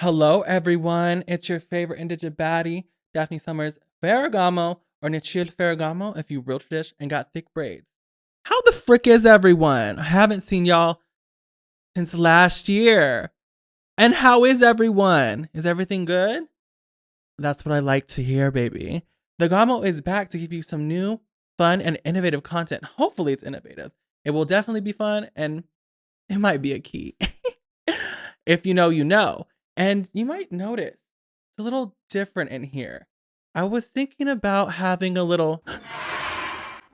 Hello, everyone. It's your favorite indigent baddie, Daphne Summers Ferragamo, or Nichil Ferragamo if you real tradish and got thick braids. How the frick is everyone? I haven't seen y'all since last year. And how is everyone? Is everything good? That's what I like to hear, baby. The Gamo is back to give you some new, fun, and innovative content. Hopefully, it's innovative. It will definitely be fun, and it might be a key. If you know, you know. And you might notice it's a little different in here. I was thinking about having a little.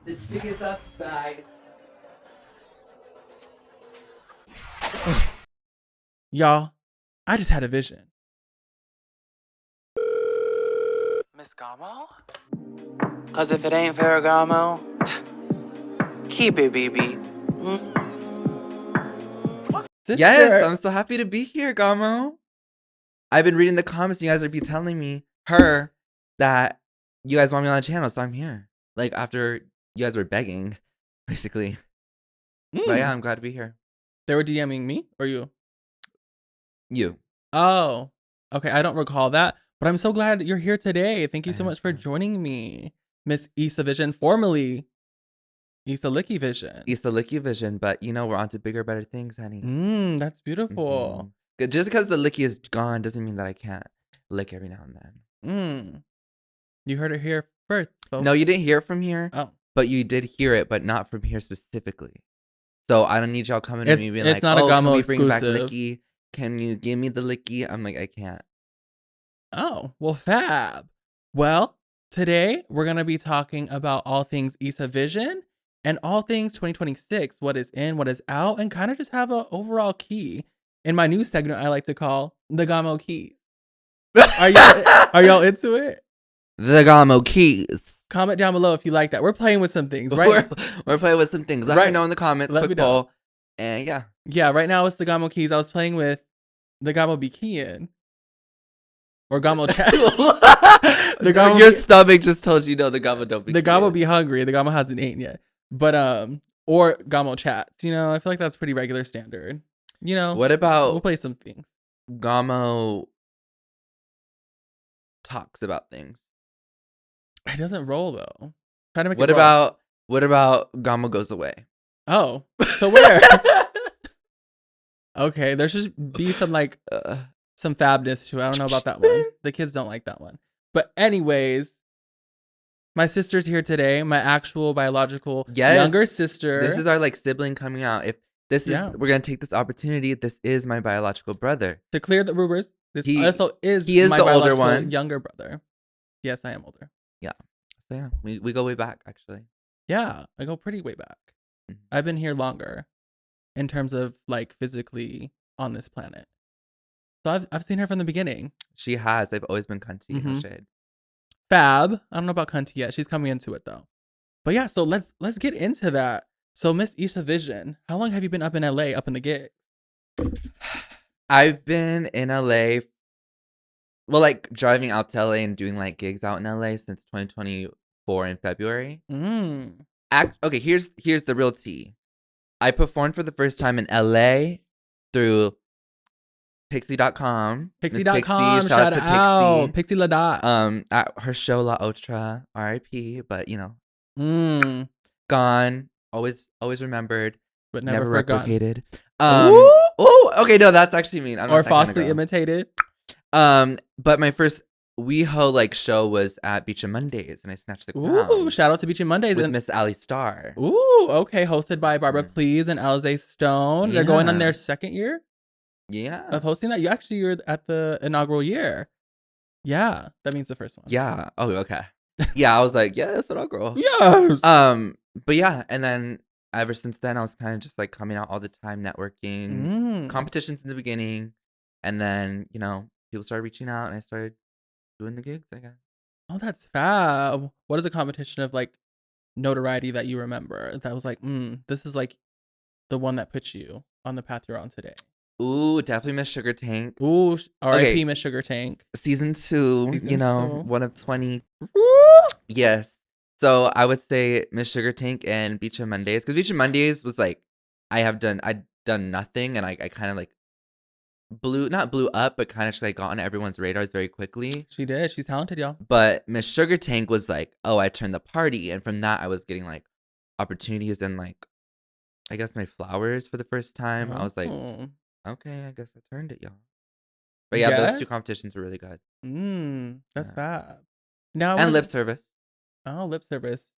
The jig is up, guys. Y'all, I just had a vision. Miss Gamo? Cause if it ain't Ferragamo, keep it, baby. Sister. Yes, I'm so happy to be here, Gamo. I've been reading the comments. You guys are telling me that you guys want me on the channel, so I'm here. Like after you guys were begging, basically. But yeah, I'm glad to be here. They were DMing me or you? You. Oh, okay. I don't recall that, but I'm so glad you're here today. Thank you so much for joining me, Miss Yza Vision, formerly Yza Vision. Yza Vision, but you know we're on to bigger, better things, honey. That's beautiful. Just because the licky is gone doesn't mean that I can't lick every now and then. You heard it here first, folks. No, you didn't hear it from here. Oh. But you did hear it, but not from here specifically. So I don't need y'all coming to me being it's like, not a Gamo can we exclusive. bring back licky? Can you give me the licky? I'm like, I can't. Oh, well, fab. Well, today we're going to be talking about all things Yza Vision and all things 2026, what is in, what is out, and kind of just have an overall key in my new segment I like to call the Gamo Keys. Are y'all into it? The Gamo Keys. Comment down below if you like that. We're playing with some things, right? We're playing with some things. Let me know in the comments. Quick poll. And yeah. Yeah, right now it's the Gamo Keys. I was playing with the Gamo Bikian. Or Gamo Chat. Your stomach just told you no, the Gamo don't be The Gamo be hungry. The Gamo hasn't eaten yet. But or Gamo Chats. You know, I feel like that's pretty regular standard. You know. What about we'll play some things. Gamo talks about things. It doesn't roll though. Try to make what it about what about Gamo goes away? Oh. So where? Okay, there should be some like some fabness to it. I don't know about that one. The kids don't like that one. But anyways, my sister's here today. My actual biological younger sister. This is our like sibling coming out. If this is, we're gonna take this opportunity. This is my biological brother. To clear the rumors, he also is. He is my the older one, younger brother. Yes, I am older. Yeah. So yeah, we go way back actually. Yeah, I go pretty way back. I've been here longer, in terms of like physically on this planet. So I've seen her from the beginning. She has. I've always been cunty. No shade. Fab. I don't know about cunty yet. She's coming into it though. But yeah, so let's get into that. So Miss Yza Vision, how long have you been up in LA, up in the gig? I've been in LA. Well, like driving out to LA and doing like gigs out in LA since 2024 in February. Okay, here's the real tea. I performed for the first time in LA through Pixie.com. Pixie.com, shout out. Pixie Ladot. At her show La Otra, R.I.P. But you know, gone, always remembered, but never replicated. Oh, okay, no, that's actually mean. Or falsely imitated. But my first WeHo like show was at Beach and Mondays, and I snatched the crown. Ooh, shout out to Beach and Mondays with Miss Ali Starr. Ooh, okay, hosted by Barbara Please and Alize Stone. They're going on their second year. Yeah, of hosting that. You're at the inaugural year. Yeah, that means the first one. Yeah. Oh, okay. Yeah, I was like, yes, inaugural. Yes. But yeah, and then ever since then, I was kind of just like coming out all the time, networking, competitions in the beginning, and then you know people started reaching out, and I started doing the gigs. I guess. Oh, that's fab. What is a competition of like notoriety that you remember that was like, this is like the one that put you on the path you're on today? Ooh, definitely Miss Sugar Tank. Ooh, R.I.P. Miss Sugar Tank. Season 2, you know, 1 of 20. Yes. So I would say Miss Sugar Tank and Beach and Mondays. Because Beach and Mondays was like, I'd done nothing. And I kind of like not blew up, but kind of just like got on everyone's radars very quickly. She did. She's talented, y'all. But Miss Sugar Tank was like, oh, I turned the party. And from that, I was getting like opportunities and like, I guess my flowers for the first time. I was like, Oh. okay, I guess I turned it, y'all. But yeah, those two competitions were really good. That's fab. Now and lip service. Oh, lip service.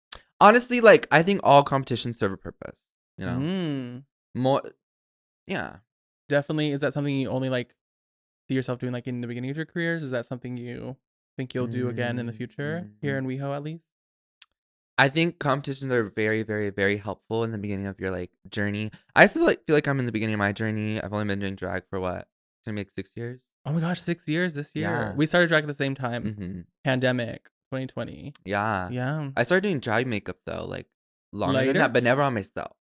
Honestly, like I think all competitions serve a purpose. You know, more. Yeah, definitely. Is that something you only like see yourself doing like in the beginning of your careers? Is that something you think you'll do again in the future here in WeHo at least? I think competitions are very, very, very helpful in the beginning of your like journey. I still feel like I'm in the beginning of my journey. I've only been doing drag for what? It's gonna make 6 years. Oh my gosh, 6 years this year. Yeah. We started drag at the same time. Pandemic 2020. Yeah. Yeah. I started doing drag makeup though, like longer than Later? that, but never on myself.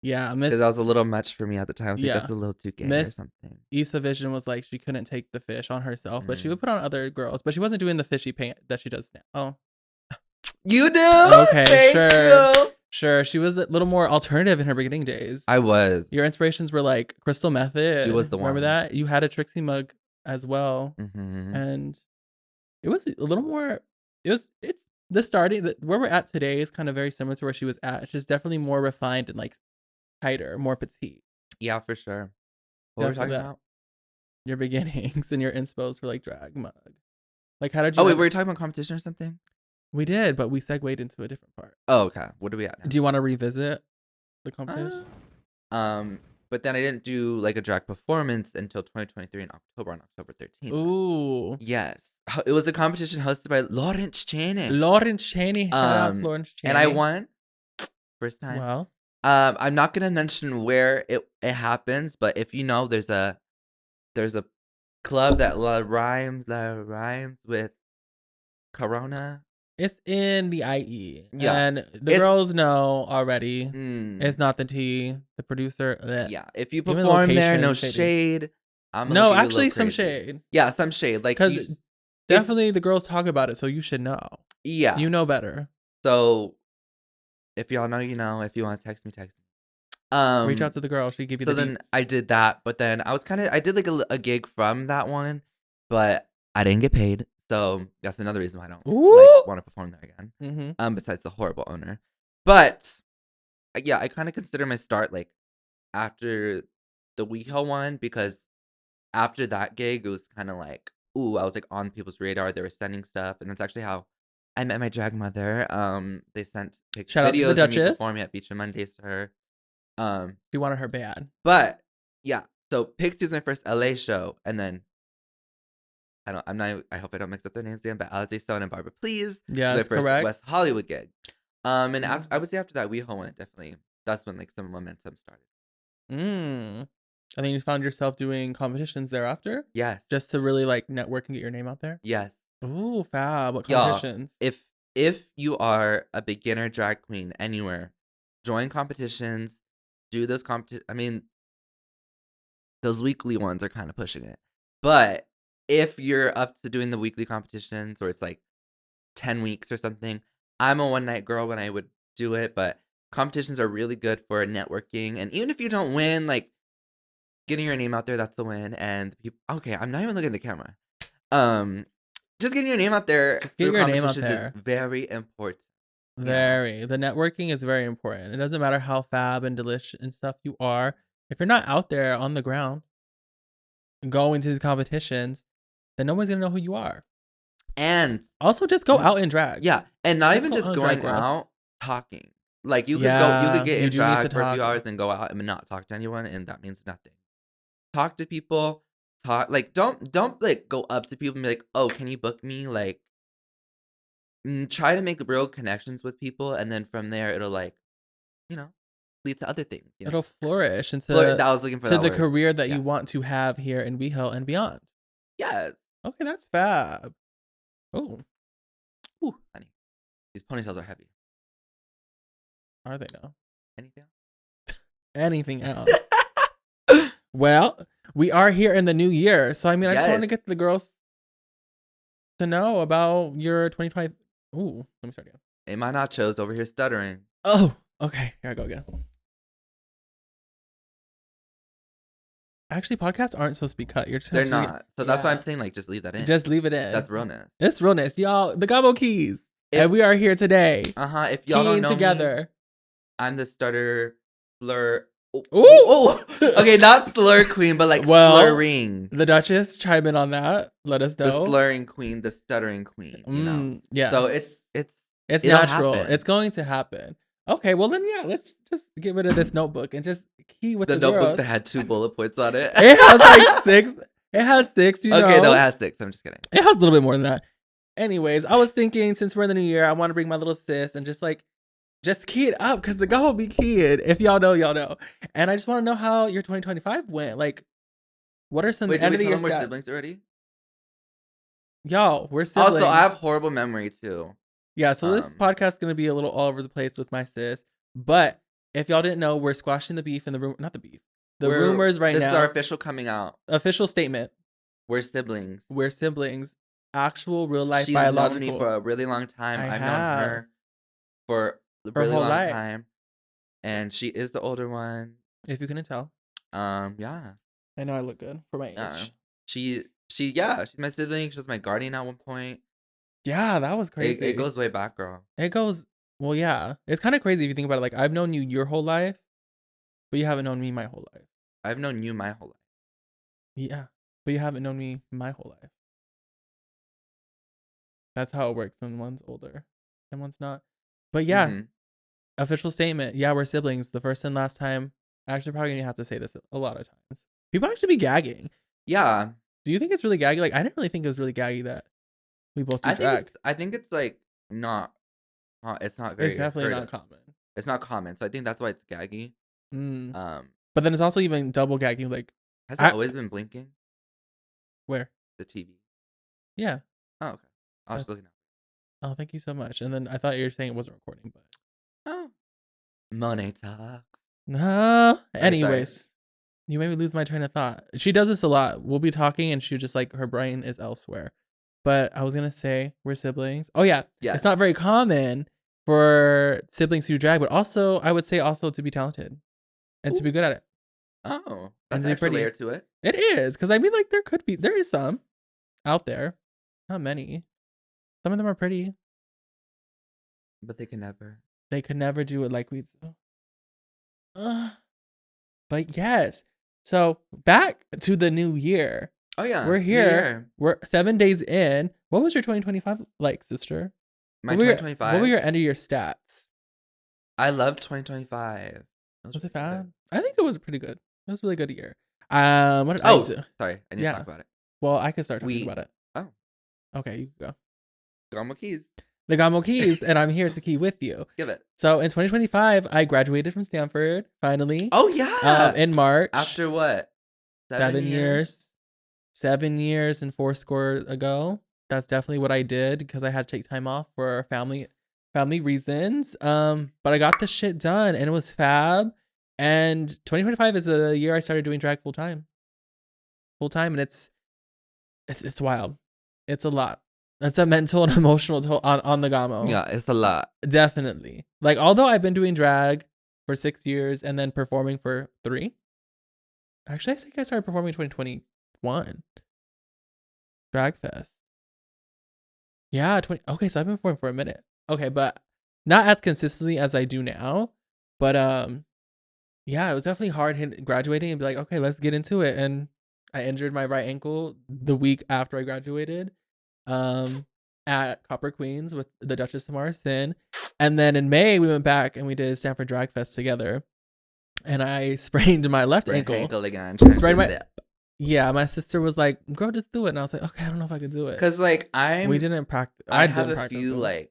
Yeah, Because that was a little much for me at the time. I was like, Yeah. that's a little too gay or Miss something. Yza Vision was like, she couldn't take the fish on herself, but she would put on other girls. But she wasn't doing the fishy paint that she does now. Oh. You do? Okay, Thank sure. you. Sure. She was a little more alternative in her beginning days. I was. Your inspirations were like Crystal Method. She was the one. Remember that? You had a Trixie mug as well. And it was a little more, it's the starting, where we're at today is kind of very similar to where she was at. It's just definitely more refined and like tighter, more petite. Yeah, for sure. What were we talking about? Your beginnings and your inspos for like drag mug. Like how did you? Oh wait, were you talking about competition or something? We did, but we segued into a different part. Oh, okay. What are we at now? Do you want to revisit the competition? But then I didn't do like a drag performance until 2023 in October, on October 13th. Ooh. Yes. It was a competition hosted by Lawrence Chaney. Lawrence Chaney. Shout out to Lawrence Chaney. And I won. First time. Well. I'm not gonna mention where it happens, but if you know, there's a club that rhymes with Corona. It's in the IE. Yeah. And the girls know already. It's not the T, the producer. Yeah. If you perform there, no shade. No, actually some shade. Yeah, some shade. Like, because definitely the girls talk about it, so you should know. Yeah. You know better. So if y'all know, you know. If you want to text me, text me. Reach out to the girl. She give you the then I did that, but then I did like a gig from that one, but I didn't get paid. So that's another reason why I don't like want to perform there again. Besides the horrible owner. But yeah, I kind of consider my start like after the WeHo one, because after that gig it was kind of like, ooh, I was like on people's radar. They were sending stuff, and that's actually how I met my drag mother. They sent videos of me performing at Beach and Mondays to her. She wanted her bad. But yeah, so Pixie was my first LA show, and then I hope I don't mix up their names again, but Alize Stone and Barbara Please. Yeah, that's first correct. West Hollywood gig. And after, I would say after that WeHo one, definitely that's when like some momentum started. I think you found yourself doing competitions thereafter? Yes. Just to really like network and get your name out there? Yes. Ooh, fab. What competitions? If you are a beginner drag queen anywhere, join competitions, do those I mean, those weekly ones are kind of pushing it. But if you're up to doing the weekly competitions, or it's like 10 weeks or something, I'm a one night girl when I would do it, but competitions are really good for networking. And even if you don't win, like getting your name out there, that's a win. And people, okay, I'm not even looking at the camera. Just getting your name out there. Just get your name out is there. very important. Very. The networking is very important. It doesn't matter how fab and delicious and stuff you are. If you're not out there on the ground going to these competitions, then no one's gonna know who you are. And also just go out and drag. Yeah. And not even just going out, talking. Like you could get in drag for a few hours and go out and not talk to anyone, and that means nothing. Talk to people. Like don't like go up to people and be like, oh, can you book me? Like try to make real connections with people, and then from there it'll like, lead to other things. It'll flourish into I was looking for the career that you want to have here in WeHo and beyond. Yes. Okay, that's fab. Oh. Ooh, honey. These ponytails are heavy. Are they now? Anything else? Anything else? Well, we are here in the new year. So, I mean, I just want to get the girls to know about your 2020. Ooh, let me start again. Hey, my nachos over here stuttering. Oh, okay. Here I go again. Actually, podcasts aren't supposed to be cut. You're just They're gonna not. So that's why I'm saying, like, just leave that in. just leave it in. That's realness. It's realness, y'all. The Gamo Keys, and we are here today. If y'all don't know together. me, I'm the stutter slur. Oh, okay, not slur queen, but like slurring. The Duchess, chime in on that. Let us know. The slurring queen, the stuttering queen. You know. Yes. So it's natural. happen. It's going to happen. Okay, well then, yeah, let's just get rid of this notebook and just key with the notebook girls. that had 2 bullet points on it. It has like 6. It has 6. You know. Okay, no, it has 6. I'm just kidding. It has a little bit more than that. Anyways, I was thinking since we're in the new year, I want to bring my little sis and just key it up because the guy will be keyed. If y'all know, y'all know. And I just want to know how your 2025 went. Like, what are some Wait, end did of the we year tell them we're stats? siblings already? Y'all, we're siblings. Also, I have horrible memory too. Yeah, so this podcast is going to be a little all over the place with my sis. But if y'all didn't know, we're squashing the beef in the room. Not the beef. The rumors right now. This is our official coming out. Official statement. We're siblings. We're siblings. Actual, real life, She's biological. known me for a really long time. I've known her for a really long time. And she is the older one. If you couldn't tell. Yeah. I know I look good for my age. She's my sibling. She was my guardian at one point. Yeah, that was crazy. It goes way back, girl. It goes, well, yeah. It's kind of crazy if you think about it. Like, I've known you your whole life, but you haven't known me my whole life. I've known you my whole life. Yeah, but you haven't known me my whole life. That's how it works when one's older and one's not. But yeah, official statement. Yeah, we're siblings. The first and last time. Actually, probably going to have to say this a lot of times. People actually be gagging. Yeah. Do you think it's really gaggy? Like, I didn't really think it was really gaggy that we both do drag. I think it's like not. It's not very. It's definitely not common. It's not common, so I think that's why it's gaggy. But then it's also even double gagging. Like, has it always been blinking? Where? The TV. Yeah. Oh, okay. I was looking at. Oh, thank you so much. And then I thought you were saying it wasn't recording, but money talks. No. Anyways, you made me lose my train of thought. She does this a lot. We'll be talking, and she just like her brain is elsewhere. But I was gonna say we're siblings. Oh yeah. It's not very common for siblings to do drag, but also I would say also to be talented and to be good at it. Oh, that's an extra layer to it. It is, because I mean, like there is some out there, not many. Some of them are pretty, but they could never do it like we do. But yes. So back to the new year. Oh yeah, we're here. We're 7 days in. What was your 2025 like, sister? My 2025. What were your end of year stats? I loved 2025. Was it fun? I think it was pretty good. It was a really good year. What did I do? Sorry, I need to talk about it. Well, I can start talking about it. Oh, okay, you can go. Gamo Keys. The Gamo Keys, and I'm here to key with you. Give it. So in 2025, I graduated from Stanford finally. Oh yeah. In March. After what? 7 years. 7 years and 4 score ago. That's definitely what I did because I had to take time off for family reasons. But I got the shit done and it was fab. And 2025 is a year I started doing drag full time, and it's wild. It's a lot. It's a mental and emotional toll on the Gamo. Yeah, it's a lot. Definitely. Like, although I've been doing drag for 6 years and then performing for 3. Actually, I think I started performing in 2021. Drag Fest. Yeah, okay, so I've been performing for a minute. Okay, but not as consistently as I do now. But yeah, it was definitely hard graduating and be like, okay, let's get into it. And I injured my right ankle the week after I graduated. At Copper Queens with the Duchess Tamara Sin. And then in May, we went back and we did Stanford Drag Fest together. And I sprained my left ankle again. Yeah, my sister was like, girl, just do it. And I was like, okay, I don't know if I could do it. Because, like, we didn't practice. I have a few, like,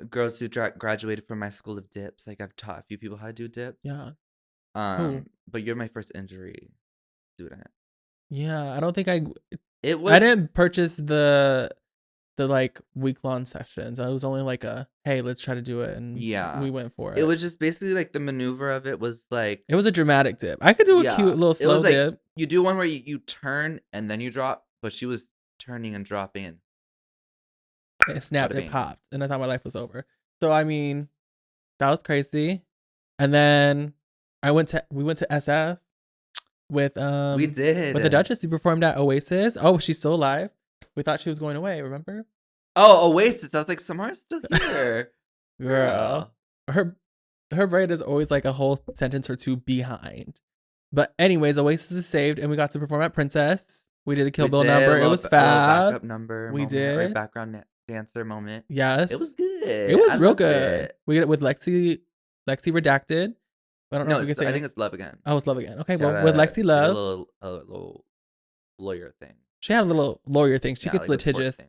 girls who graduated from my school of dips. Like, I've taught a few people how to do dips. Yeah. But you're my first injury student. Yeah, I don't think I I didn't purchase the like week-long sessions. I was only like hey, let's try to do it, and we went for it. It was just basically like the maneuver of it was like it was a dramatic dip. I could do a cute little slow dip. Like, you do one where you turn and then you drop, but she was turning and dropping. It snapped, it popped, and I thought my life was over. So I mean, that was crazy. And then we went to SF. with We did. with the Duchess. We performed at Oasis. Oh, she's still alive. We thought she was going away. Remember? Oh, Oasis. I was like, Samara's still here. Girl, her braid is always like a whole sentence or two behind. But anyways, Oasis is saved, and we got to perform at Princess. We did a Kill Bill number. It was fab. Backup number. We moment, did or background dancer moment. Yes, it was good. It was real good. It. We did it with Lexi Redacted. I don't know if you can say. I think it's Love Again. Oh, it's Love Again. Okay, well, with Lexi Love, a little lawyer thing. She had a little lawyer thing. She gets litigious,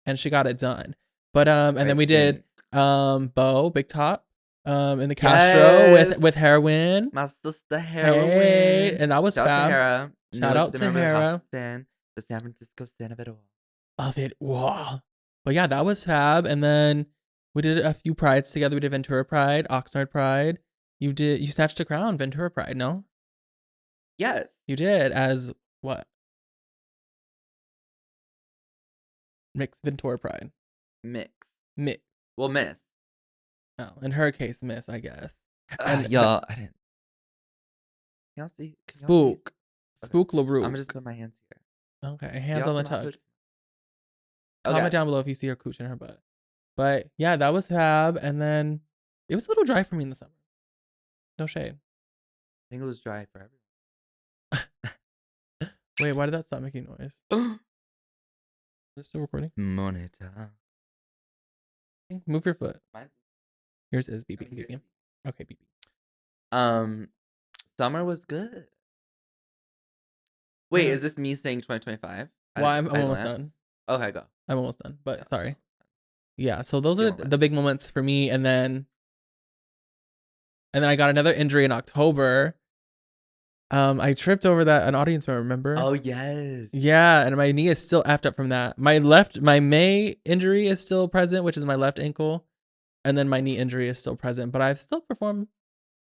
and she got it done. But and then we did Bo Big Top in the Castro with Heroin. My sister Heroin. Hey, and that was Shout fab. out to Hera. Shout out to Hera. The San Francisco stand of it all. Of it. Wow. But yeah, that was fab. And then we did a few prides together. We did Ventura Pride, Oxnard Pride. You snatched a crown, Ventura Pride, no? Yes. You did, as what? Mixed Ventura Pride. Mix. Well, Miss. Oh, in her case, Miss, I guess. And y'all, I didn't. Can y'all see? Spook. Okay. Spook LaRue. I'm gonna just put my hands here. Okay, hands on the tug. Okay. Comment down below if you see her cooch in her butt. But yeah, that was fab. And then it was a little dry for me in the summer. No shade. I think it was dry for everyone. Wait, why did that stop making noise? Is it still recording? Monitor. Move your foot. Mine's... Yours is BB. Okay, BB. Summer was good. Wait, is this me saying 2025? Well, I'm almost done. Okay, go. I'm almost done, but sorry. Yeah, so those are the big moments for me, and then I got another injury in October. I tripped over an audience member, remember? Oh, yes. Yeah, and my knee is still effed up from that. My May injury is still present, which is my left ankle, and then my knee injury is still present, but I've still performed.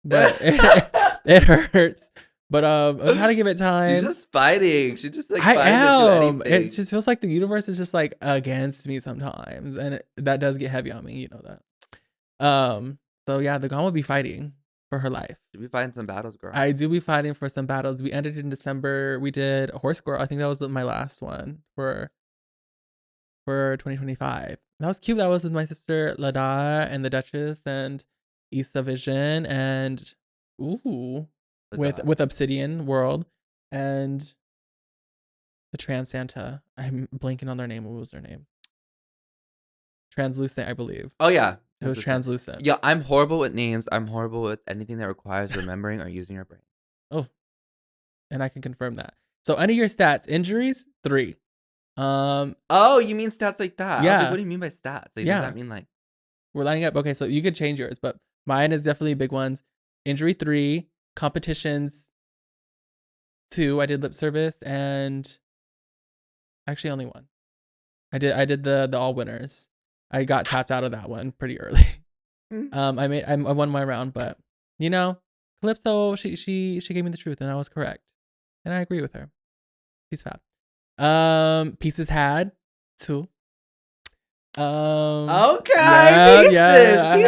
But it hurts. But I'm trying to give it time. She's just fighting. She just I am. It just feels like the universe is just like against me sometimes, and that does get heavy on me. You know that. So yeah, the Gamo be fighting for her life. You be fighting some battles, girl. I do be fighting for some battles. We ended in December. We did a horse girl. I think that was my last one for 2025. That was cute. That was with my sister Lada and the Duchess and Yza Vision and with Obsidian World and the Trans Santa. I'm blanking on their name. What was their name? Translucent, I believe. Oh yeah. It was Translucent. Yeah, I'm horrible with names. I'm horrible with anything that requires remembering or using your brain. Oh. And I can confirm that. So any of your stats, injuries, 3. Oh, you mean stats like that? Yeah. I was like, what do you mean by stats? Like, yeah. Does that mean like we're lining up? Okay, so you could change yours, but mine is definitely big ones. Injury 3, competitions 2. I did lip service and actually only 1. I did the all winners. I got tapped out of that one pretty early. I won my round, but you know, Calypso, she gave me the truth and I was correct. And I agree with her. She's fab. Pieces had 2. Okay, pieces. I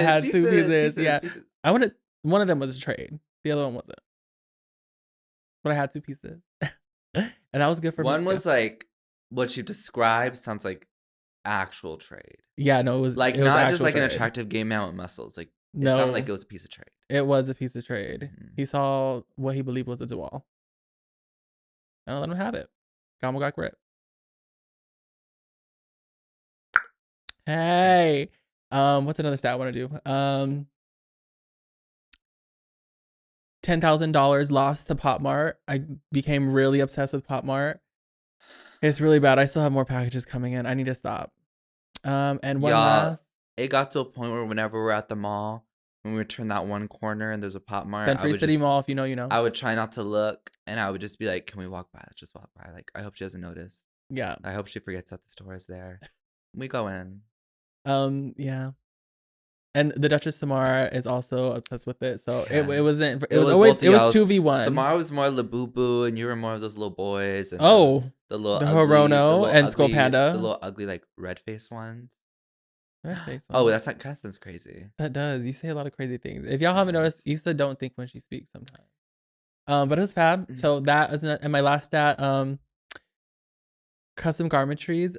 had 2 pieces. Yeah. Pieces. I wanted one of them was a trade. The other one wasn't. But I had 2 pieces. And that was good for me. One was like what you described sounds like actual trade. Yeah, no, it was like it was not just like trade. an attractive gay man with muscles. Like it no, sounded like it was a piece of trade. It was a piece of trade. Mm-hmm. He saw what he believed was a duel. And I let him have it. Gamo got grip. Hey. What's another stat I want to do? $10,000 lost to Pop Mart. I became really obsessed with Pop Mart. It's really bad. I still have more packages coming in. I need to stop. And one last. It got to a point where whenever we're at the mall, when we turn that one corner and there's a Pop Mart, Century City Mall, if you know, you know. I would try not to look, and I would just be like, "Can we walk by? Let's just walk by." Like, I hope she doesn't notice. Yeah. I hope she forgets that the store is there. We go in. Yeah. And the Duchess Samara is also obsessed with it, so yes. it was 2v1. Samara was more Labubu, and you were more of those little boys. And the Horono and Skull Panda, the little ugly like red face ones. Red face. Oh, that's like kind of crazy. That does. You say a lot of crazy things. If y'all haven't noticed, Yza don't think when she speaks sometimes. But it was fab. So that is and my last stat, custom garmentries.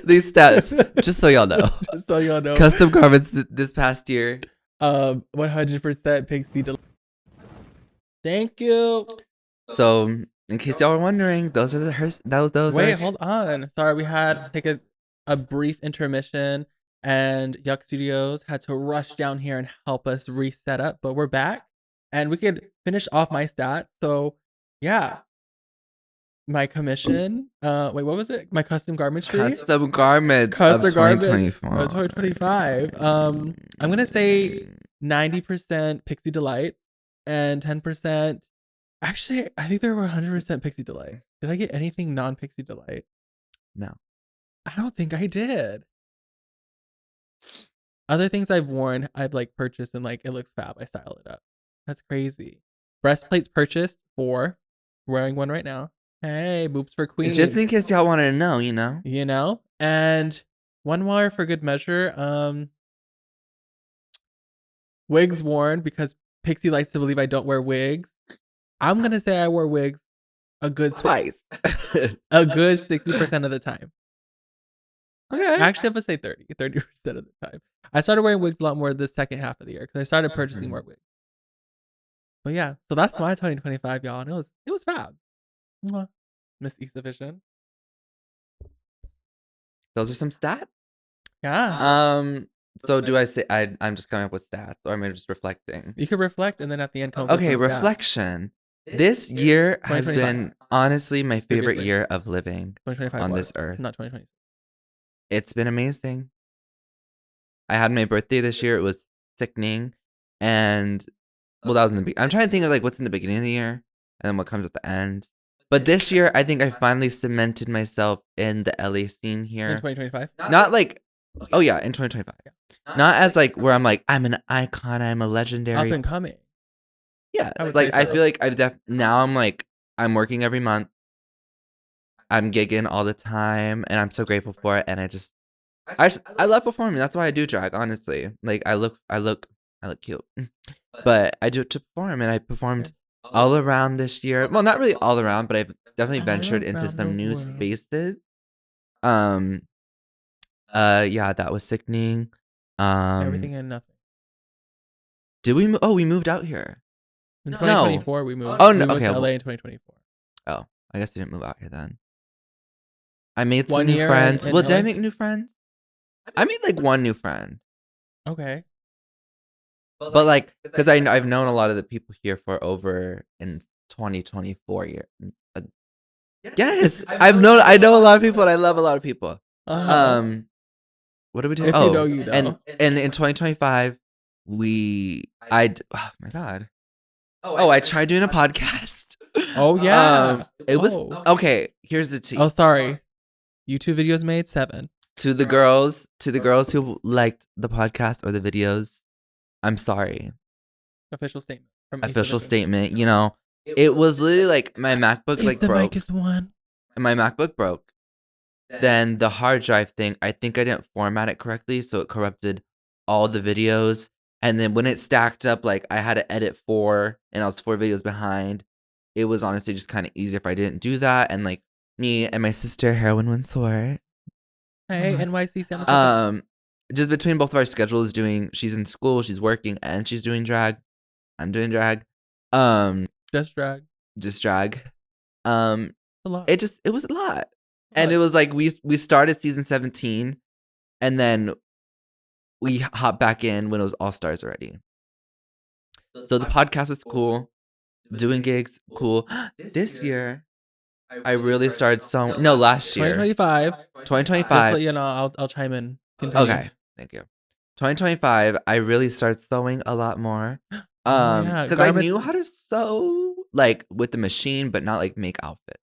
These stats, just so y'all know. Just so y'all know. Custom garments this past year. 100% Pixie Delight. Thank you. So, in case y'all were wondering, those are those. Wait, hold on. Sorry, we had to take a brief intermission, and Yuck Studios had to rush down here and help us reset up. But we're back, and we could finish off my stats. So, yeah. My commission. Wait, what was it? My custom garmentry. Custom garments of 2024. 2025. I'm gonna say 90% Pixie Delight and 10%. Actually, I think there were 100% Pixie Delight. Did I get anything non-Pixie Delight? No. I don't think I did. Other things I've worn, I've like purchased and like it looks fab. I style it up. That's crazy. Breastplates purchased 4. Wearing one right now. Hey, boobs for queens. Just in case y'all wanted to know, you know. You know? And one more for good measure. Wigs worn because Pixie likes to believe I don't wear wigs. I'm gonna say I wore wigs a good twice. A good 60% of the time. Okay. Actually, I'm gonna say 30% of the time. I started wearing wigs a lot more the second half of the year because I started purchasing more wigs. But yeah, so that's my 2025, y'all. And it was fab. Mwah. Miss Yza Vision. Those are some stats. Yeah. So do I say I'm just coming up with stats, or am I just reflecting? You could reflect and then at the end come up with Okay, some stats. reflection. This year has 2025. been honestly my favorite Previously. year of living 2025 on was, this earth. not 2026. It's been amazing. I had my birthday this year. It was sickening, and well, that was in the beginning. I'm trying to think of like what's in the beginning of the year and then what comes at the end. But this year, I think I finally cemented myself in the LA scene here. In 2025? Not like, oh yeah, in 2025. Not as like where I'm like, I'm an icon, I'm a legendary. Up and coming. Yeah, I would like say I so. feel like now I'm like, I'm working every month. I'm gigging all the time, and I'm so grateful for it. And I love performing. That's why I do drag, honestly. Like I look cute, but I do it to perform, and I performed all around this year. Well, not really all around, but I've definitely ventured into some new spaces. Yeah, that was sickening. Everything and nothing. Did we? We moved out here. In 2024, we moved. Oh no, we moved okay. to LA in 2024. Oh, I guess we didn't move out here then. I made some 1 new year friends. in Well, did I LA? make new friends? I made like one new friend. Okay. But like, because I've known a lot of the people here for over in 2024 year. Yes, I know a lot of people, and I love a lot of people. What do we do? If you know, you know. And in 2025, oh my god. I tried doing a podcast. Oh yeah. It was okay. Here's the tea. Oh, sorry. YouTube videos made 7. To the girls who liked the podcast or the videos, I'm sorry. Official statement. Official statement. You know, it was literally like my MacBook like broke. Mic is one. And my MacBook broke. Then the hard drive thing, I think I didn't format it correctly, so it corrupted all the videos. And then when it stacked up, like I had to edit 4, and I was 4 videos behind. It was honestly just kind of easier if I didn't do that. And like me and my sister, Heroin Winsor. Hey, NYC Santa. Just between both of our schedules, she's in school, she's working, and she's doing drag. I'm doing drag. Just drag. A lot. It was a lot. And it was like we started season 17, and then we hopped back in when it was All Stars already. So the podcast was cool. Doing gigs, cool. This year, I really started sewing. No, last year. 2025. 2025. Just let you know, I'll chime in. Continue. Okay, thank you. 2025, I really started sewing a lot more. Yeah, because I knew how to sew, like with the machine, but not like make outfits.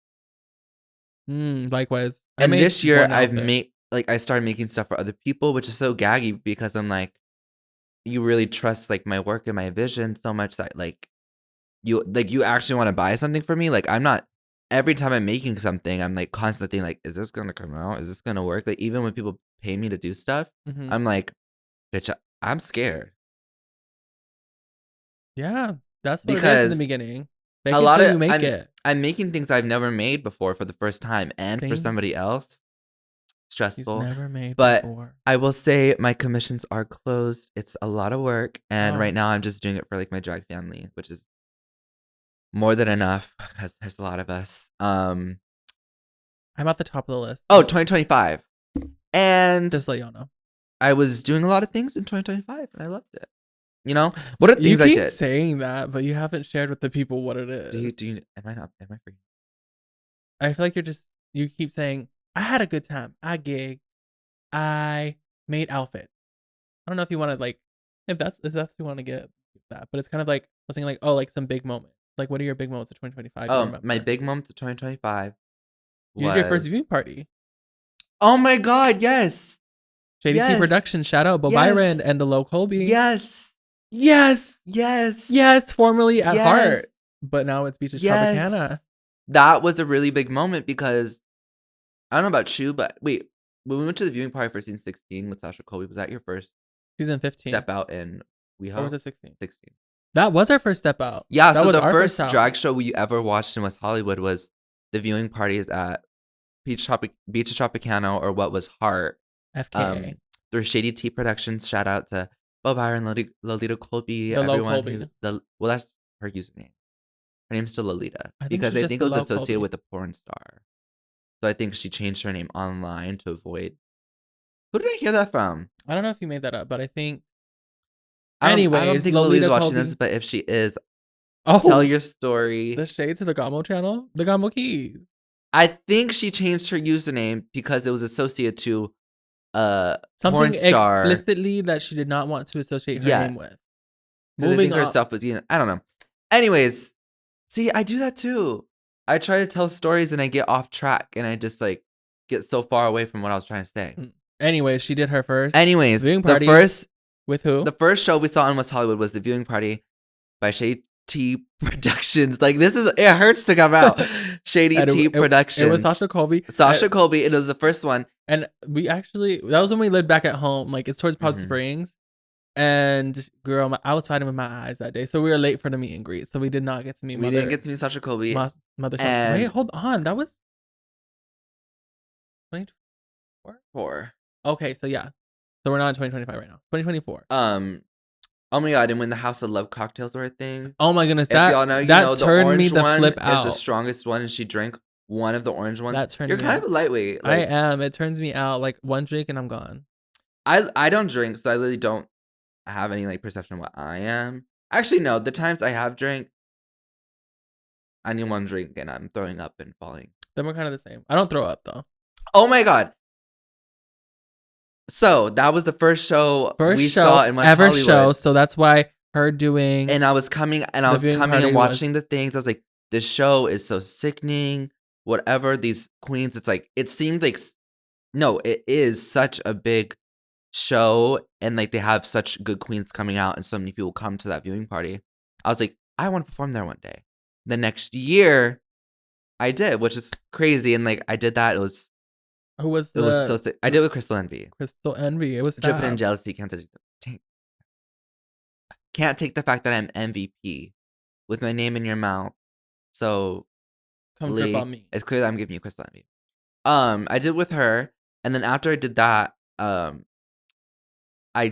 Likewise. And this year, I started making stuff for other people, which is so gaggy because I'm like, you really trust like my work and my vision so much that like you actually want to buy something for me. Like I'm not. Every time I'm making something, I'm like constantly thinking, like, is this gonna come out? Is this gonna work? Like even when people pay me to do stuff, I'm like, bitch, I'm scared. Yeah. That's what it is in the because beginning. Fake a it lot till of you make it. I'm making things I've never made before for the first time, and for Things somebody else. She's Stressful. never made But before. I will say my commissions are closed. It's a lot of work, and Oh. right now I'm just doing it for like my drag family, which is more than enough because there's a lot of us. I'm at the top of the list. Oh, 2025. And Just let y'all know. I was doing a lot of things in 2025 and I loved it. You know? What are things You I keep did? saying that, but you haven't shared with the people what it is. Do you am I free? I feel like you keep saying, I had a good time. I gigged. I made outfits. I don't know if you want to like if that's you want to get that, but it's kind of like I was thinking like, oh, like some big moments. Like what are your big moments of 2025 you remember? My big moment of 2025 You did your first was viewing party. Oh my god, yes. Shady T Yes. Productions, shout out Bo Byron and the Low Colby. Yes. Yes. Yes. Yes, formerly at Yes. Heart, but now it's Beaches Tropicana. That was a really big moment because I don't know about you, but wait, when we went to the viewing party for season 16 with Sasha Colby, was that your first Season 15. step out in WeHo? Or was it 16? 16. That was our first step out. Yeah, that so was the our first out. drag show we ever watched in West Hollywood was the viewing parties at Beaches Tropicana, or what was Heart. FKA. Through Shady T Productions. Shout out to Bo Byron, Lolita Colby, The everyone Low Colby. well, that's her username. Her name's still Lolita because she's I just think the it was Low associated Colby. with a porn star. So I think she changed her name online to avoid. Who did I hear that from? I don't know if you made that up, but I think. I don't Anyways, think Lolita Lolita's watching Colby. this, but if she is, Oh, tell your story. The shade to the Gamo channel, the Gamo Ki. I think she changed her username because it was associated to something porn star explicitly that she did not want to associate her name with. I think her stuff was, I don't know. Anyways, see, I do that too. I try to tell stories and I get off track and I just like get so far away from what I was trying to say. Anyways, she did her first. Anyways, viewing party with who? The first show we saw in West Hollywood was the viewing party by Shady T Productions. Like it hurts to come out. Shady T Productions. It was Sasha Colby. Colby. It was the first one. And that was when we lived back at home. Like it's towards Palm Springs. And girl, I was fighting with my eyes that day, so we were late for the meet and greet. So we did not get to meet. We didn't get to meet Sasha Colby. Wait, hold on. That was 2024. Okay, so yeah, so we're not in 2025 right now. 2024. Oh my god! And when the House of Love cocktails were a thing. Oh my goodness, that y'all know, that turned me the flip out. Is the strongest one, and she drank one of the orange ones. That turned You're kind of a lightweight. I am. It turns me out. Like one drink and I'm gone. I don't drink, so I literally don't have any like perception of what I am. Actually, no. The times I have drank, I need one drink and I'm throwing up and falling. Then we're kind of the same. I don't throw up though. Oh my god! So that was the first show we saw in West Hollywood. Show. So that's why her doing. And I was coming and watching the things. I was like, this show is so sickening. Whatever these queens, it's like it seemed like no, it is such a big show, and like they have such good queens coming out, and so many people come to that viewing party. I was like, I want to perform there one day. The next year, I did, which is crazy, and like I did that. It was. Who was it was so sick. I did it with Crystal Envy. Crystal Envy. It was dripping in jealousy. Can't take the fact that I'm MVP with my name in your mouth. So come drip on me. It's clear that I'm giving you Crystal Envy. I did with her, and then after I did that, I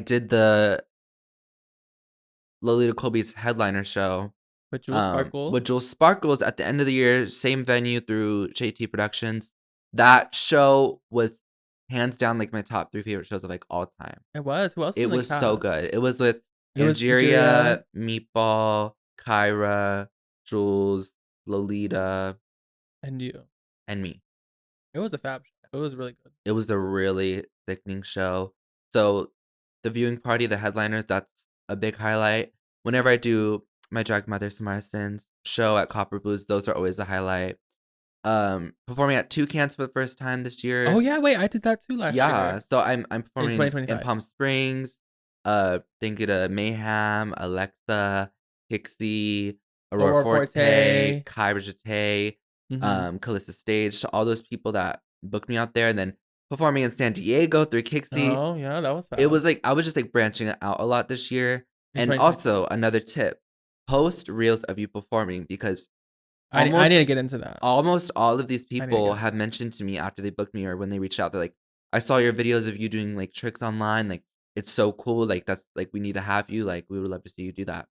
did the Lolita Colby's headliner show with Jewel Sparkles. With Jewel Sparkles at the end of the year, same venue through JT Productions. That show was hands down like my top 3 favorite shows of like all time. It was. Who else? It was so good. It was with Angeria, Meatball, Kyra, Jules, Lolita, and you, and me. It was a fab show. It was really good. It was a really sickening show. So the viewing party, the headliners, that's a big highlight. Whenever I do my Drag Mother Samara Sins show at Copper Blues, those are always a highlight. Performing at Toucans for the first time this year. Oh yeah, wait, I did that too last year. Yeah, so I'm performing in Palm Springs. Thinking of Mayhem, Alexa, Pixie, Aurora Forte, Kyra Jete, Calista Stage, to all those people that booked me out there, and then performing in San Diego through Kixie. Oh yeah, that was fast. It was like I was just like branching it out a lot this year. And also another tip: post reels of you performing because I need to get into that. almost all of these I need to people get have mentioned to me after they booked me or when they reached out, they're like, I saw your videos of you doing like tricks online. Like, it's so cool. Like, that's like, we need to have you. Like, we would love to see you do that.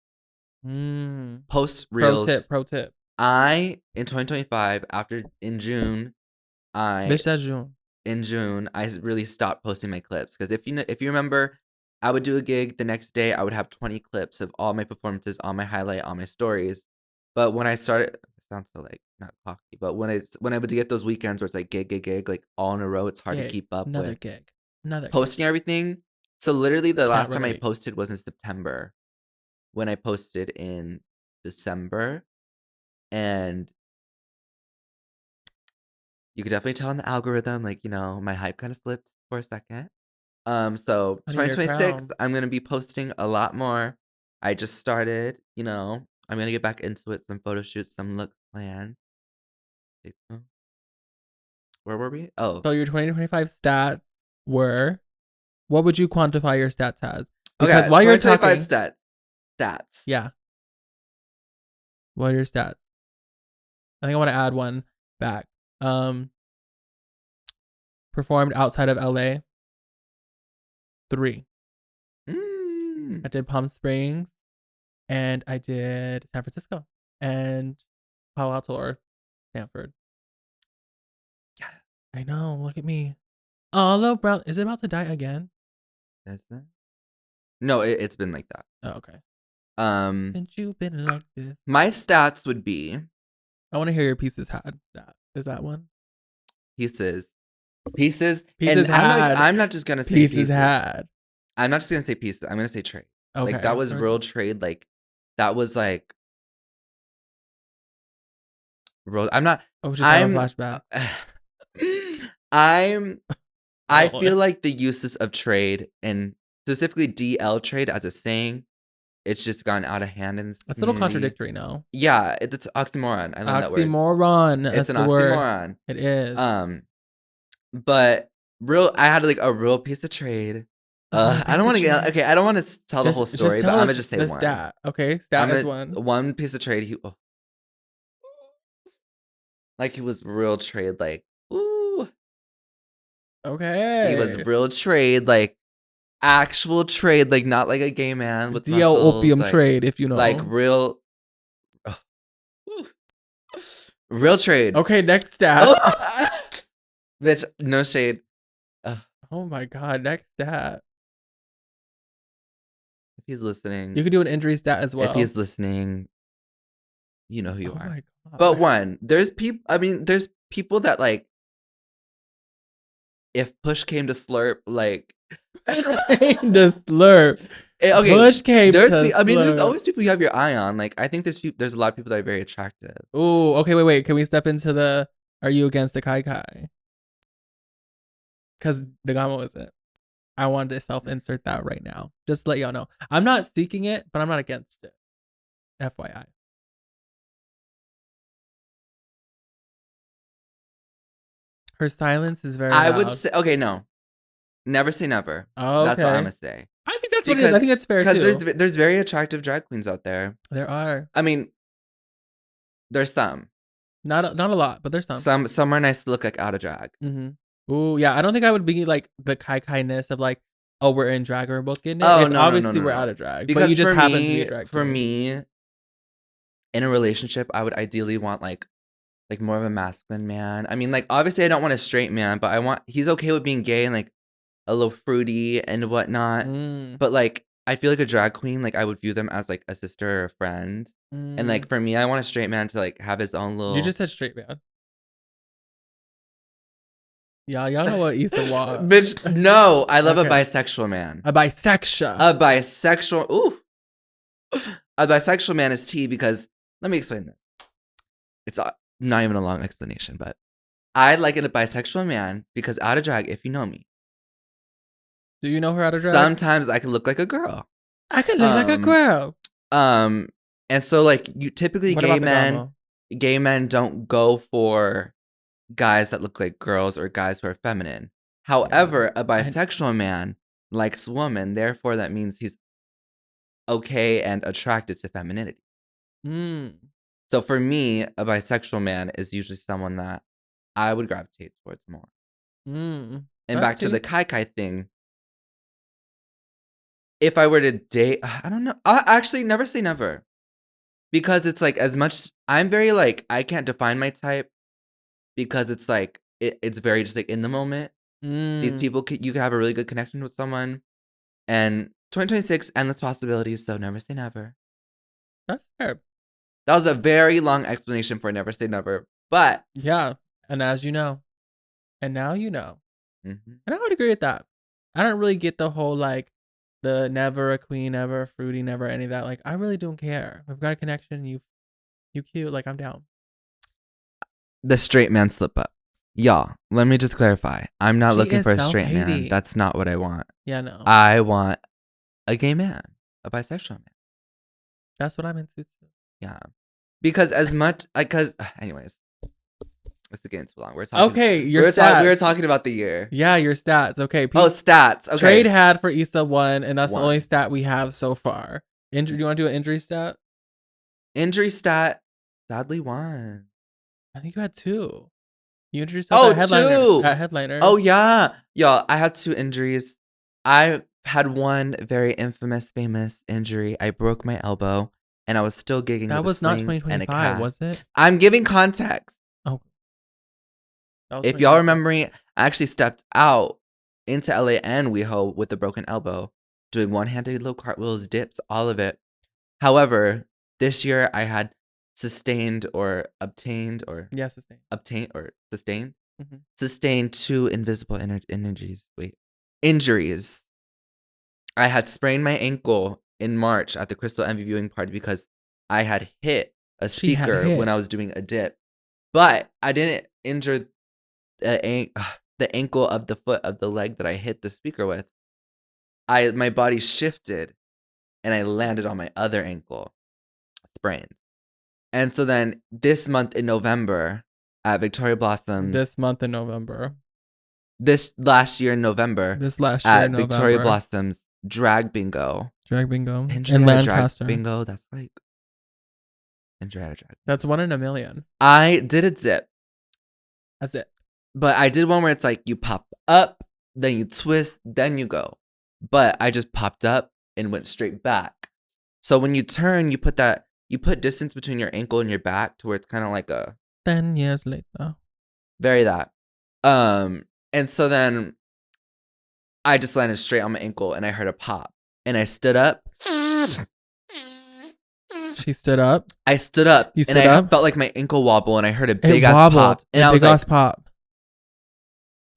Post reels. Pro tip. In 2025, in June, Bitch, that's June. in June, I really stopped posting my clips because if you remember, I would do a gig the next day. I would have 20 clips of all my performances, on my highlight, on my stories. But when I started, it sounds so like not cocky, but when I would get those weekends where it's like gig, like all in a row, it's hard to keep up with posting everything. So literally, the last time I posted was in September, when I posted in December, and you could definitely tell in the algorithm, like, my hype kind of slipped for a second. So Honey, your 2026, crown. I'm gonna be posting a lot more. I just started, I'm gonna get back into it. Some photo shoots, some looks planned. Where were we? Oh, So your 2025 stats were, what would you quantify your stats as? Because okay, while you're 2025 talking, stats. yeah. What are your stats? I think I want to add one back. Performed outside of LA, 3. I did Palm Springs, and I did San Francisco, and Palo Alto or Stanford. Yeah, I know. Look at me. Although Brown, is it about to die again? Is it? No, it's been like that. Oh, okay. Since you've been like this, my stats would be. I want to hear your pieces had stat. Is that one? Pieces and had. I'm not just gonna say pieces. Had. I'm not just gonna say pieces. I'm gonna say trade. Okay. Like, that was real trade. Like, that was like real. I'm not. Oh, just have a flashback. I feel like the uses of trade, and specifically DL trade as a saying, it's just gotten out of hand in this community. It's a little contradictory now. Yeah, it's oxymoron. I learned that word. Oxymoron. It's an oxymoron. It is. But I had like a real piece of trade. I don't want to get okay. I don't want to tell the whole story, but I'm gonna just say one. Stat. Okay, stat is one. One piece of trade. He was real trade. Like, ooh. Okay. He was real trade. Like, actual trade. Like, not like a gay man with DL muscles, opium trade, if you know. Like, real. Real trade. Okay, next stat. Bitch, no shade. Oh my god, next stat. If he's listening, you could do an injury stat as well. If he's listening, you know who you are. My god. But there's people that, like, if push came to slurp, like, came to slurp. Okay, push came to slurp. I mean, there's always people you have your eye on. Like, I think there's a lot of people that are very attractive. Oh, okay, wait. Can we step into the, are you against the Kai Kai? Because the Gamo isn't. I wanted to self-insert that right now. Just to let y'all know. I'm not seeking it, but I'm not against it. FYI. Her silence is very loud. I would say, okay, no. Never say never. Oh, okay. That's what I'm going to say. I think that's what it is. I think it's fair too. Because there's very attractive drag queens out there. There are. I mean, there's some. Not a lot, but there's some. Some are nice to look like out of drag. Mm-hmm. Ooh, yeah. I don't think I would be like the Kai Kai-ness of like, oh, we're in drag or we're both getting it. Oh, it's obviously we're out of drag. Because but you just happen to be a drag queen. For me, in a relationship, I would ideally want like more of a masculine man. I mean, like, obviously I don't want a straight man, but he's okay with being gay and like a little fruity and whatnot. But like, I feel like a drag queen, like, I would view them as like a sister or a friend. And like, for me, I want a straight man to like have his own little. You just said straight man. Y'all know what Yza was. Bitch, no. I love a bisexual man. A bisexual. A bisexual. Ooh. A bisexual man is tea because, let me explain this. It's not even a long explanation, but I like a bisexual man because out of drag, if you know me. Do you know her out of drag? Sometimes I can look like a girl. I can look like a girl. And so like, you typically gay men don't go for guys that look like girls or guys who are feminine. However, a bisexual man likes women, therefore that means he's okay and attracted to femininity. So for me, a bisexual man is usually someone that I would gravitate towards more. And back to the Kai thing. If I were to date, I don't know. I actually never say never. Because it's like as much I'm very like I can't define my type because it's like it's very just like in the moment. These people you can have a really good connection with someone, and 2026 endless possibilities, so never say never. That's fair. That was a very long explanation for never say never, but yeah, and as you know, and now you know, and I would agree with that. I don't really get the whole like the never a queen, never a fruity, never any of that. Like I really don't care. We've got a connection. You cute. Like I'm down. The straight man slip up. Y'all, let me just clarify. I'm not looking for a straight man. That's not what I want. Yeah, no. I want a gay man, a bisexual man. That's what I'm into too. Yeah. Because as much, anyways, let's get into long. We're talking. Okay, your stats. We were talking about the year. Yeah, your stats. Okay. Stats. Okay. Trade had for Yza 1, and that's the only stat we have so far. Do you want to do an injury stat? Injury stat, sadly 1. I think you had 2. You injured yourself at Headliners. Oh, yeah. Y'all, I had 2 injuries. I had one very infamous, famous injury. I broke my elbow, and I was still gigging. That was not 2025, was it? I'm giving context. Oh. If y'all remember me, I actually stepped out into LA and WeHo with a broken elbow, doing one-handed low cartwheels, dips, all of it. However, this year I had sustained 2 invisible injuries. I had sprained my ankle in March at the Crystal Envy viewing party because I had hit a speaker when I was doing a dip, but I didn't injure the ankle of the foot of the leg that I hit the speaker with. My body shifted and I landed on my other ankle, sprained. And so then this month in November at Victoria Blossoms. This last year in November. At Victoria Blossoms drag bingo. In Lancaster. Drag bingo. That's like drag. That's 1 in a million. I did a dip. That's it. But I did one where it's like you pop up, then you twist, then you go. But I just popped up and went straight back. So when you turn, you put distance between your ankle and your back to where it's kind of like a 10 years later. Very that. And so then I just landed straight on my ankle and I heard a pop. And I stood up. She stood up. I stood up. You stood and up? I felt like my ankle wobble and I heard a big ass pop. And I was like, pop.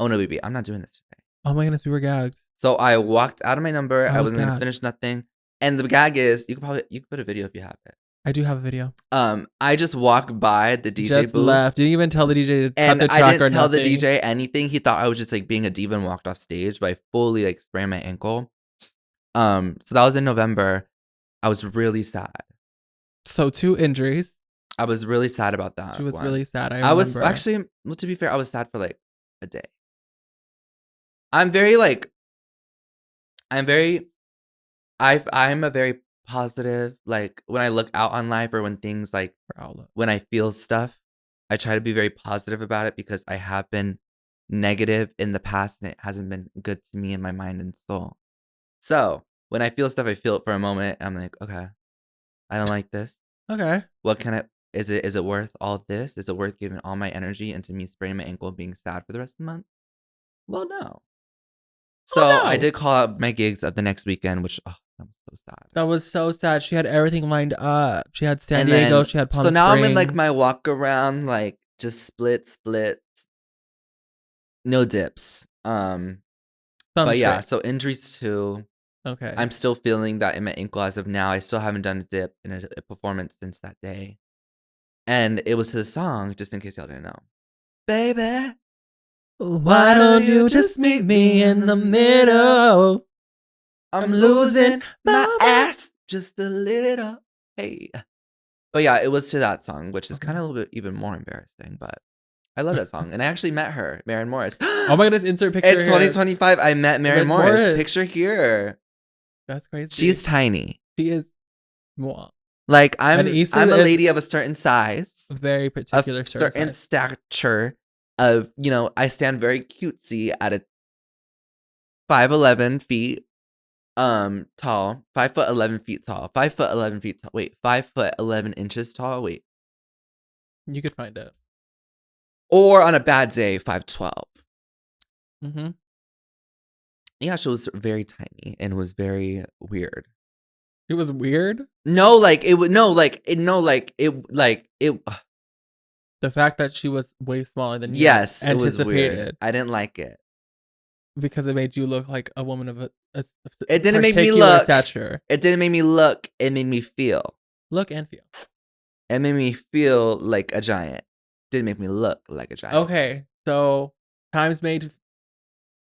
Oh no, baby, I'm not doing this today. Oh my goodness, we were gagged. So I walked out of my number. I wasn't gonna finish nothing. And the gag is, you can put a video if you have it. I do have a video. I just walked by the DJ just booth. Left. Didn't even tell the DJ to cut the track or nothing. I didn't tell the DJ anything. He thought I was just like being a diva and walked off stage, but I fully like sprained my ankle. So that was in November. I was really sad. So 2 injuries. I was really sad about that. She was really sad. I was actually, well, to be fair, I was sad for like a day. I'm a very positive, like when I look out on life or when things like when I feel stuff, I try to be very positive about it because I have been negative in the past and it hasn't been good to me in my mind and soul. So when I feel stuff, I feel it for a moment. I'm like, okay, I don't like this. Okay. What can is it worth all of this? Is it worth giving all my energy into me spraining my ankle and being sad for the rest of the month? Well, no. So I did call out my gigs of the next weekend, which that was so sad. That was so sad. She had everything lined up. She had San Diego. She had Palm Springs. So now I'm in like my walk around, like just splits, no dips. But yeah, so injuries too. Okay. I'm still feeling that in my ankle as of now. I still haven't done a dip in a performance since that day. And it was his song, just in case y'all didn't know. Baby. Why don't you just meet me in the middle? I'm losing my ass just a little. Hey. But yeah, it was to that song, which is kind of a little bit even more embarrassing, but I love that song. And I actually met her, Maren Morris. Oh my goodness, insert picture. In 2025, I met Maren Morris. Picture here. That's crazy. She's tiny. She is. Well, Like And I'm Yza a is lady of a certain size, very a particular certain size. stature of, I stand very cutesy at a 5'11" feet tall, 5'11" feet tall, 5'11" feet tall. Wait, 5'11" inches tall. Wait, You could find it. or on a bad day, 5'12". Mm-hmm. Yeah, she was very tiny and was very weird. It was weird. No, like it would no, like it no, like it. The fact that she was way smaller than you Yes, it was weird. anticipated I didn't like it. because it made you look like a woman of a It didn't make me particular look. stature. It didn't make me look. It made me feel. Look and feel. It made me feel like a giant. Didn't make me look like a giant. Okay, so times made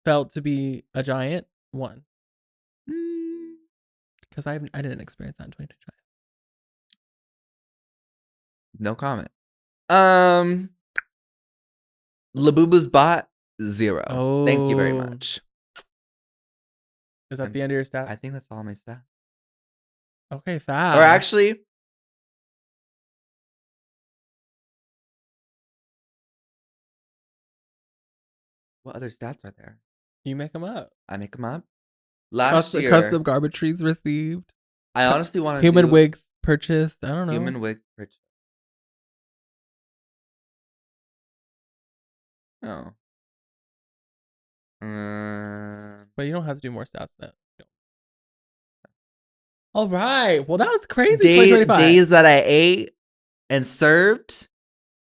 felt to be a giant 1 because I didn't experience that in 2025. No comment. Labubu's bot 0. Thank you very Oh, much. is that the end of your stats? I think that's all my stats. Okay, fast. Or actually, what other stats are there? you make them up. I make them up. Last year, Custom garbage trees received. I honestly want to Human do wigs purchased. I don't know. human wigs purchase. Oh. But you don't have to do more stats now. All right. Well, that was crazy. 2025 days that I ate and served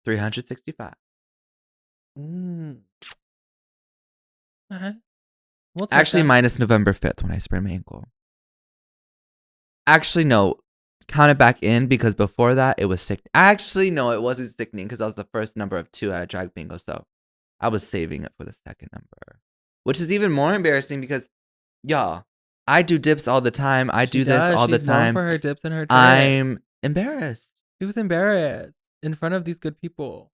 365. Uh-huh. We'll take Actually, that. minus November 5th when I sprained my ankle. Actually, no. Count it back in because before that, it was sick. Actually, no, it wasn't sickening because I was the first number of 2 at a drag bingo. So I was saving it for the second number, which is even more embarrassing because, y'all, I do dips all the time. I do this all the She's known time. for her dips and her tricks. I'm embarrassed. She was embarrassed in front of these good people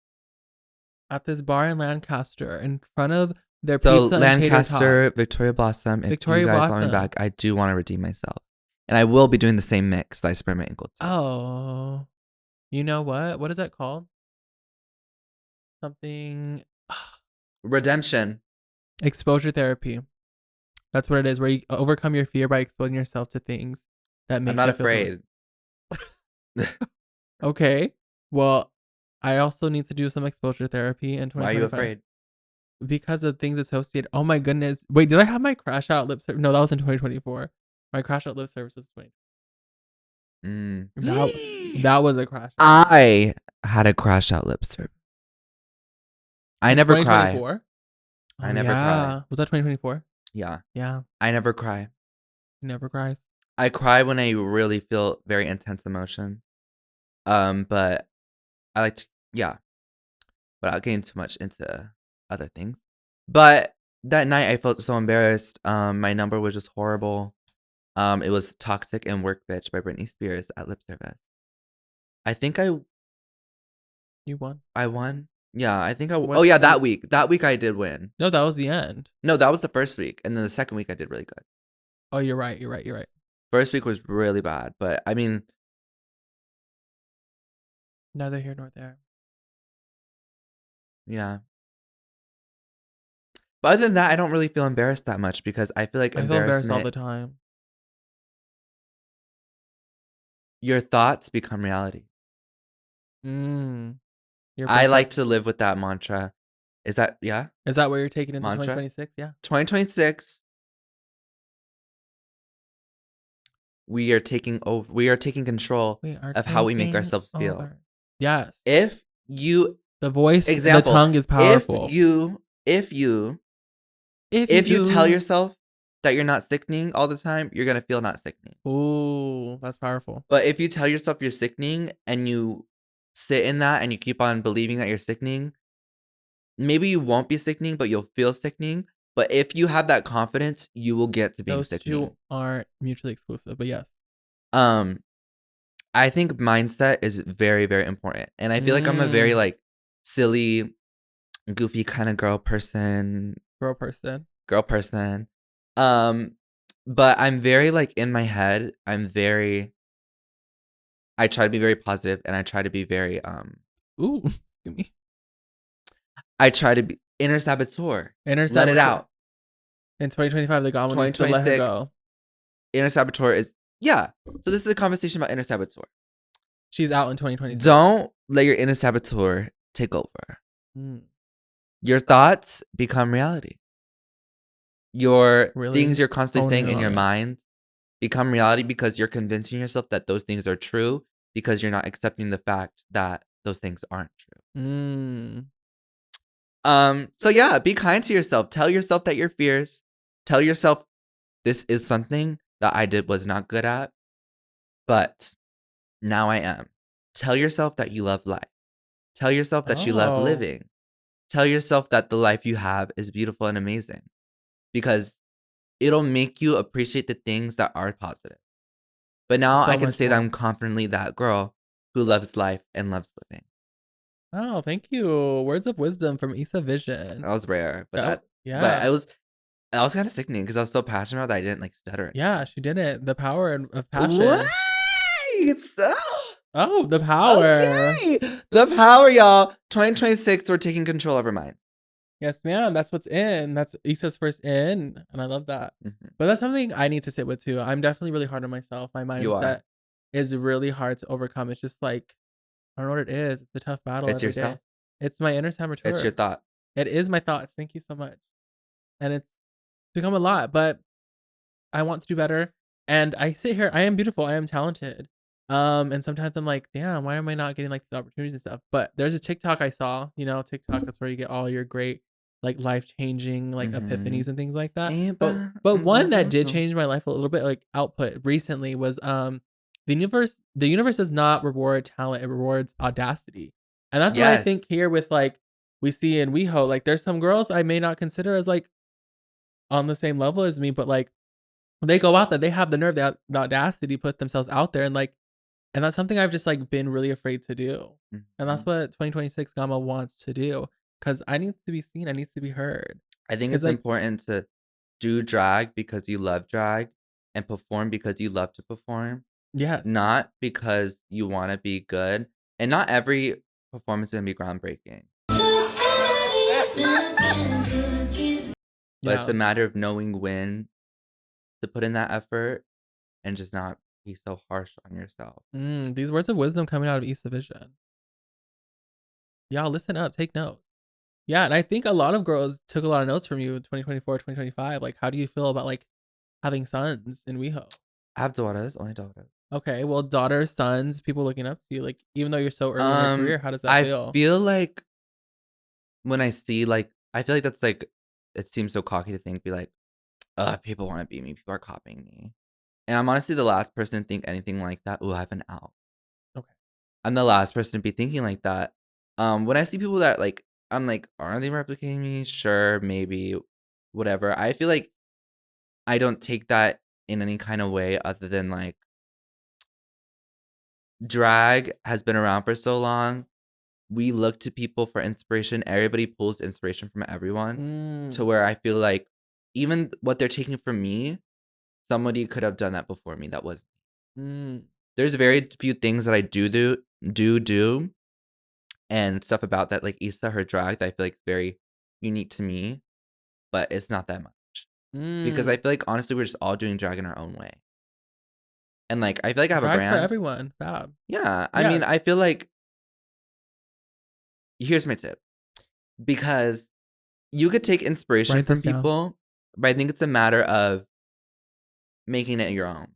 at this bar in Lancaster, in front of their So pizza and Lancaster, tater tots. Victoria Blossom, if Victoria you guys want me Blossom. back, I do want to redeem myself. And I will be doing the same mix that I sprained my ankle to. Oh, you know what? What is that called? Something. Redemption. Exposure therapy. That's what it is, where you overcome your fear by exposing yourself to things that make I'm not you feel afraid. Okay. Well, I also need to do some exposure therapy in 2025. Why are you afraid? Because of things associated. Oh my goodness. Wait, did I have my crash out lip service? No, that was in 2024. My crash out lip service was 20. That was a crash out. I had a crash out lip service. I never cry. 2024? I never cry. Was that 2024? Yeah. Yeah. I never cry. He never cries. I cry when I really feel very intense emotion. But I like to, yeah. Without getting too much into other things. But that night I felt so embarrassed. My number was just horrible. It was Toxic and Work Bitch by Britney Spears at lip service. I think You won. I won. Yeah, I think What oh yeah, week? that week. That week I did win. No, that was the end. No, that was the first week. And then the second week I did really good. Oh, you're right. First week was really bad. But I mean, neither here nor there. yeah. But other than that, I don't really feel embarrassed that much because I feel like I feel embarrassed all the time. Your thoughts become reality. I like to live with that mantra. Is that, yeah? Is that where you're taking into Mantra? 2026? Yeah. 2026. We are taking over. We are taking control of how we make ourselves feel. Yes. If you The voice, example, the tongue is powerful. If you tell yourself that you're not sickening all the time, you're gonna feel not sickening. Ooh, that's powerful. But if you tell yourself you're sickening and you sit in that and you keep on believing that you're sickening, maybe you won't be sickening, but you'll feel sickening. But if you have that confidence, you will get to being Those sickening. two aren't mutually exclusive, but yes. I think mindset is very, very important. And I feel like I'm a very like silly, goofy kind of girl person. But I'm very like in my head, I try to be very positive, and I try to be very Ooh, excuse me. I try to be inner saboteur. Inner Let it saboteur. out. In 2025, the Gamo needs to let her 2026, go. Inner saboteur is So this is a conversation about inner saboteur. She's out in 2026. Don't let your inner saboteur take over. Your thoughts become reality. Your things you're constantly saying in your mind become reality because you're convincing yourself that those things are true because you're not accepting the fact that those things aren't true. So yeah, be kind to yourself. Tell yourself that you're fierce. Tell yourself this is something that I was not good at, but now I am. Tell yourself that you love life. Tell yourself that you love living. Tell yourself that the life you have is beautiful and amazing because it'll make you appreciate the things that are positive. But now I can say that I'm confidently that girl who loves life and loves living. Oh, thank you. Words of wisdom from Yza Vision. That was rare, but yeah. it was kind of sickening because I was so passionate about that I didn't like stutter. Yeah, she didn't. The power of passion. Right. Oh, the power. Okay. The power, y'all. 2026, we're taking control of our minds. Yes, ma'am. That's what's in. That's Yza's first in. And I love that. But that's something I need to sit with too. I'm definitely really hard on myself. My mindset is really hard to overcome. It's just like, I don't know what it is. It's a tough battle every day. It's my inner saboteur. It's your thought. It is my thoughts. Thank you so much. And it's become a lot, but I want to do better. And I sit here, I am beautiful. I am talented. And sometimes I'm like, damn, why am I not getting like these opportunities and stuff? But there's a TikTok I saw, TikTok, that's where you get all your great, like life-changing, like epiphanies and things like that. But one that did change my life a little bit, like output recently was the universe does not reward talent, it rewards audacity. And that's what I think here with like we see in WeHo, like there's some girls I may not consider as like on the same level as me, but like they go out there, they have the nerve, the audacity to put themselves out there and that's something I've just like been really afraid to do. And that's what 2026 Gamo wants to do. Cause I need to be seen, I need to be heard. I think it's important to do drag because you love drag and perform because you love to perform. Yes. Not because you want to be good. And not every performance is going to be groundbreaking. But it's a matter of knowing when to put in that effort and just not be so harsh on yourself. These words of wisdom coming out of Yza Vision. Y'all listen up, take notes. Yeah, and I think a lot of girls took a lot of notes from you in 2024, 2025. Like, how do you feel about like having sons in WeHo? I have daughters, only daughters. Okay, well, daughters, sons, people looking up to you. Like, even though you're so early in your career, how does that feel? I feel like when I see like, I feel like that's like, it seems so cocky to think, be like, people want to be me, people are copying me. And I'm honestly the last person to think anything like that. Ooh, I have an out. Okay. I'm the last person to be thinking like that. When I see people that like, I'm like, are they replicating me? Sure, maybe, whatever. I feel like I don't take that in any kind of way other than like, drag has been around for so long. We look to people for inspiration. Everybody pulls inspiration from everyone to where I feel like even what they're taking from me, somebody could have done that before me. That was there's very few things that I do and stuff about that, like Yza, her drag, that I feel like is very unique to me, but it's not that much because I feel like honestly we're just all doing drag in our own way, and like I feel like I have a brand for everyone. Fab. Yeah, I mean, I feel like here's my tip, because you could take inspiration from people, but I think it's a matter of making it your own.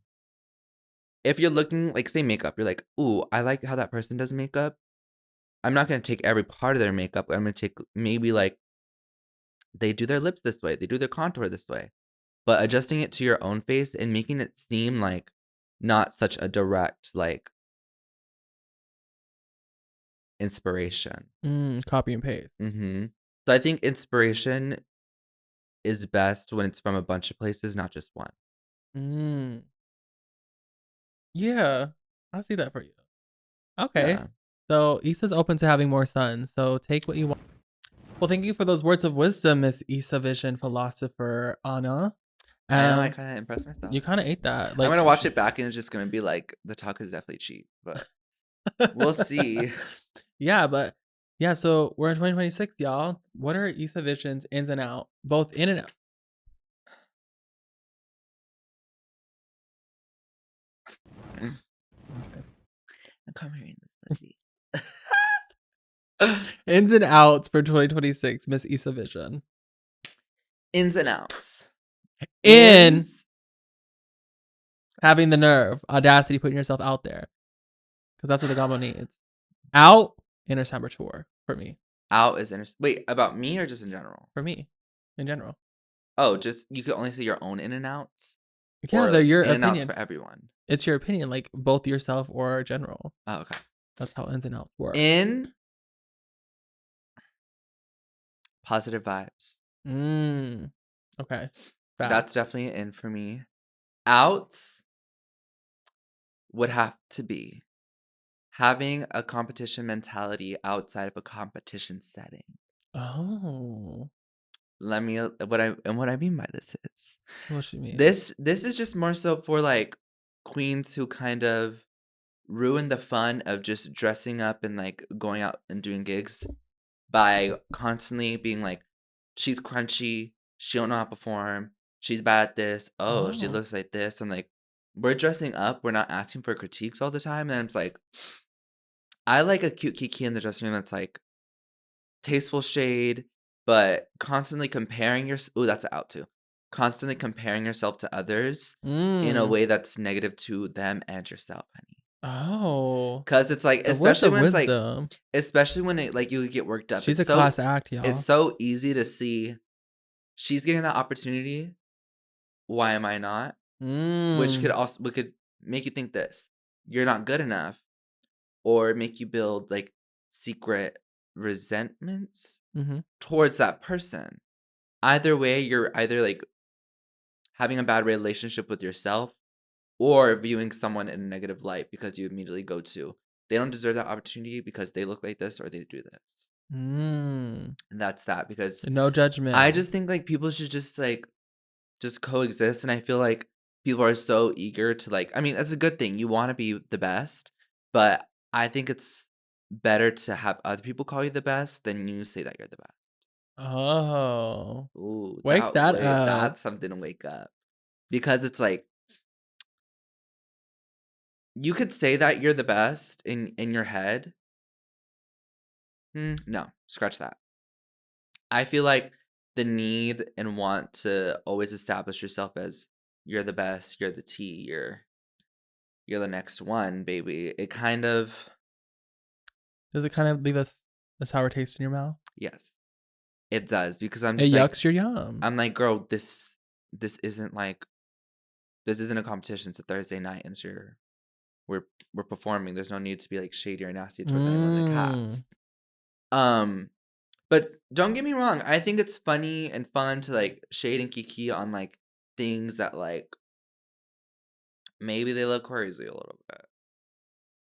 If you're looking, like, say makeup, you're like, ooh, I like how that person does makeup. I'm not going to take every part of their makeup. I'm going to take maybe like they do their lips this way, they do their contour this way, but adjusting it to your own face and making it seem like not such a direct, like, inspiration. Copy and paste. So I think inspiration is best when it's from a bunch of places, not just one. Yeah, I see that for you. Okay. So Yza's open to having more sons. So take what you want. Well, thank you for those words of wisdom, Miss Yza Vision philosopher Anna. I know, I kind of impressed myself. You kind of ate that. Like, I'm gonna watch it back and it's just gonna be like the talk is definitely cheap, but We'll see. Yeah, but yeah, so we're in 2026, y'all. What are Yza Vision's ins and out, both in and out? I'm covering this pussy. Ins and outs for 2026, Miss Yza Vision. Ins and outs. In having the nerve, audacity, putting yourself out there. Because that's what the Gamo needs. Out, inner saboteur for me. Out is wait, about me or just in general? For me, in general. Oh, just you could only say your own in and outs? Yeah, Or they're your in and outs opinion. for everyone? It's your opinion, like both yourself or general. Oh, okay. That's how ins and outs work. In positive vibes. Okay. That's definitely an in for me. Outs would have to be having a competition mentality outside of a competition setting. Oh. Let me what I mean by this is What you mean? this is just more so for like queens who kind of ruin the fun of just dressing up and like going out and doing gigs by constantly being like, she's crunchy, she don't know how to perform, she's bad at this, oh, she looks like this. I'm like, we're dressing up, we're not asking for critiques all the time. And it's like, I like a cute kiki in the dressing room that's like tasteful shade, but constantly comparing your that's out too. Constantly comparing yourself to others in a way that's negative to them and yourself, honey. Oh. Cause it's like, The words especially of when it's like, wisdom. especially when it like you get worked up. She's It's a class act, it's y'all. so easy to see she's getting that opportunity. Why am I not? Which could make you think this. You're not good enough, or make you build like secret resentments towards that person. Either way, you're either like having a bad relationship with yourself or viewing someone in a negative light because you immediately go to, they don't deserve that opportunity because they look like this or they do this. And that's that, because No judgment. I just think like people should just coexist. And I feel like people are so eager to like, I mean, that's a good thing. You want to be the best, but I think it's better to have other people call you the best than you say that you're the best. Oh. Ooh, Wake that up. that's something to wake up. Because it's like, you could say that you're the best in your head. No, scratch that. I feel like the need and want to always establish yourself as you're the best, you're the T, you're the next one, baby. It kind of Does it kind of leave a sour taste in your mouth? yes, it does, because I'm It just like, yucks your yum. I'm like, girl, this isn't like, this isn't a competition. It's a Thursday night and we're performing. There's no need to be like shady or nasty towards anyone in the cast. But don't get me wrong. I think it's funny and fun to like shade and kiki on like things that like maybe they look crazy a little bit.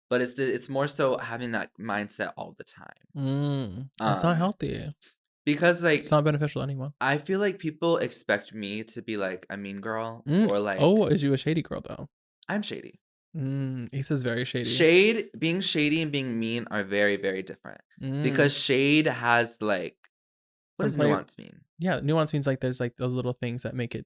But it's more so having that mindset all the time. It's not healthy. Because like it's not beneficial to anyone. I feel like people expect me to be like a mean girl or like, oh, is you a shady girl though? I'm shady. Issa's very shady. Being shady and being mean are very, very different. Because shade has like, what does nuance mean? Yeah, nuance means like there's like those little things that make it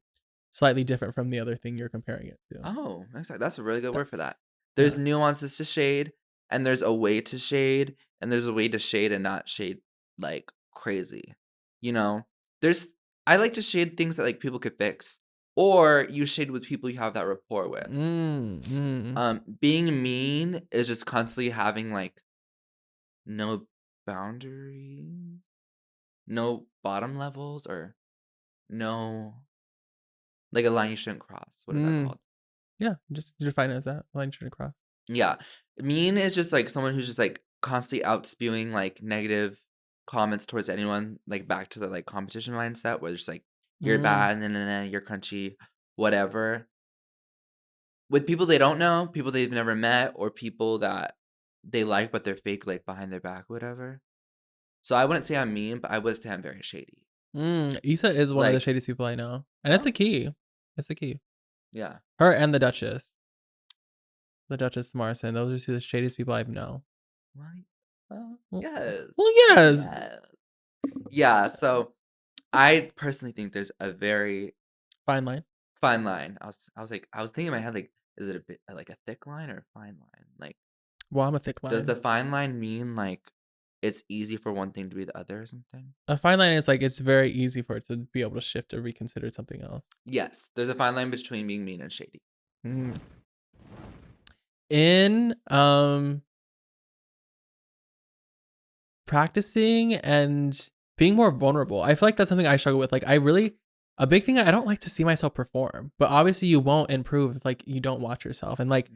slightly different from the other thing you're comparing it to. Oh, exactly. That's a really good word for that. There's nuances to shade, and there's a way to shade, and there's a way to shade and not shade like crazy. You know, I like to shade things that like people could fix, or you shade with people you have that rapport with. Being mean is just constantly having like no boundaries, no bottom levels, or no like a line you shouldn't cross. What is that called? Yeah, just define it as that line you shouldn't cross. Yeah. Mean is just like someone who's just like constantly out spewing like negative comments towards anyone, like back to the like competition mindset where it's like you're bad, you're crunchy, whatever. With people they don't know, people they've never met, or people that they like but they're fake like behind their back, whatever. So I wouldn't say I'm mean, but I would say I'm very shady. Yza is one of the shadiest people I know. And it's the key. It's the key. Yeah. Her and the Duchess. the Duchess Morrison. Those are two of the shadiest people I know. Yes. Well, yes. Yes. Yeah. So I personally think there's a very Fine line. fine line. I was thinking in my head, like, is it a bit like a thick line or a fine line? Like, Well, I'm a thick line. does the fine line mean like it's easy for one thing to be the other or something? A fine line is like it's very easy for it to be able to shift or reconsider something else. Yes, there's a fine line between being mean and shady. In practicing and being more vulnerable, I feel like that's something I struggle with. Like a big thing, I don't like to see myself perform, but obviously you won't improve if like you don't watch yourself. And like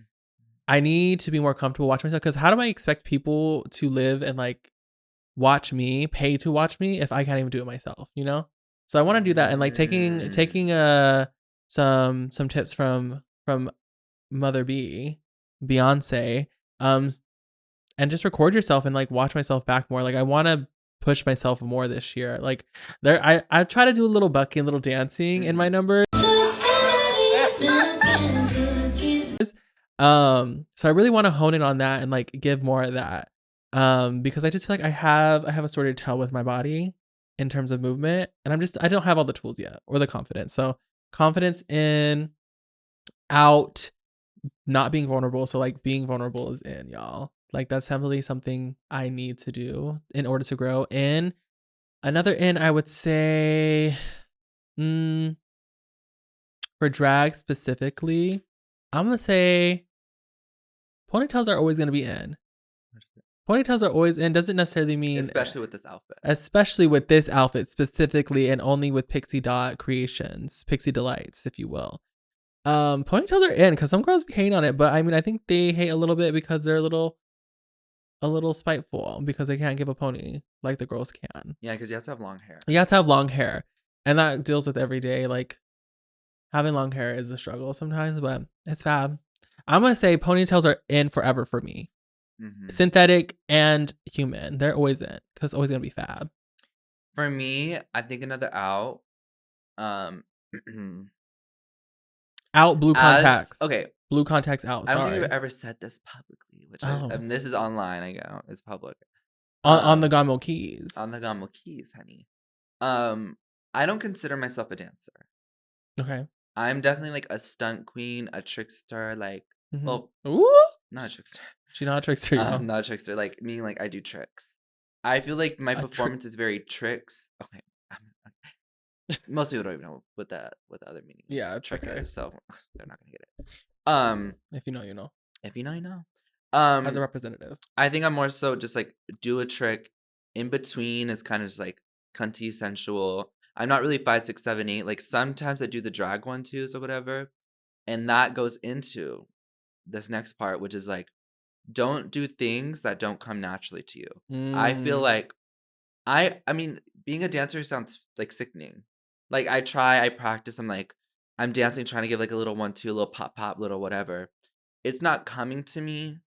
I need to be more comfortable watching myself, because how do I expect people to live and like watch me, pay to watch me, if I can't even do it myself, you know? So I want to do that, and like taking some tips from Mother B, Beyonce, and just record yourself and like watch myself back more. Like I want to push myself more this year. Like I try to do a little bucking, a little dancing in my numbers. So I really want to hone in on that and like give more of that. Because I just feel like I have a story to tell with my body in terms of movement, and I don't have all the tools yet or the confidence. So confidence in, out, not being vulnerable. So like being vulnerable is in, y'all. Like that's definitely something I need to do in order to grow. In another in, I would say, for drag specifically, I'm gonna say ponytails are always gonna be in. Ponytails are always in. Doesn't necessarily mean, especially with this outfit. Especially with this outfit specifically, and only with Pixie Dot Creations, Pixie Delights, if you will. Ponytails are in because some girls be hating on it, but I mean, I think they hate a little bit because they're a little spiteful because they can't give a pony like the girls can. Yeah, because you have to have long hair. You have to have long hair, and that deals with every day. Like having long hair is a struggle sometimes, but it's fab. I'm gonna say ponytails are in forever for me. Synthetic and human, they're always in because it's always gonna be fab. For me, I think another out. Out blue contacts. Okay. Blue contacts out. I don't Sorry. think I've ever said this publicly, which this is online. I go, it's public. On the Gamo Keys. On the Gamo Keys, honey. I don't consider myself a dancer. Okay. I'm definitely like a stunt queen, a trickster, like well, not a trickster. She's not a trickster, y'all. Not a trickster, like meaning like I do tricks. I feel like my performance is very tricks. Okay. Most people don't even know what the other meaning. Yeah, it's trick okay. is, so they're not gonna get it. If you know, you know. If you know, you know. As a representative, I think I'm more so just like do a trick. In between is kind of just like cunty, sensual. I'm not really 5, 6, 7, 8. Like sometimes I do the drag one too, so whatever. And that goes into this next part, which is like, don't do things that don't come naturally to you. I feel like I mean, being a dancer sounds like sickening. Like I practice, I'm dancing, trying to give like a little 1, 2, a little pop, pop, little whatever. It's not coming to me.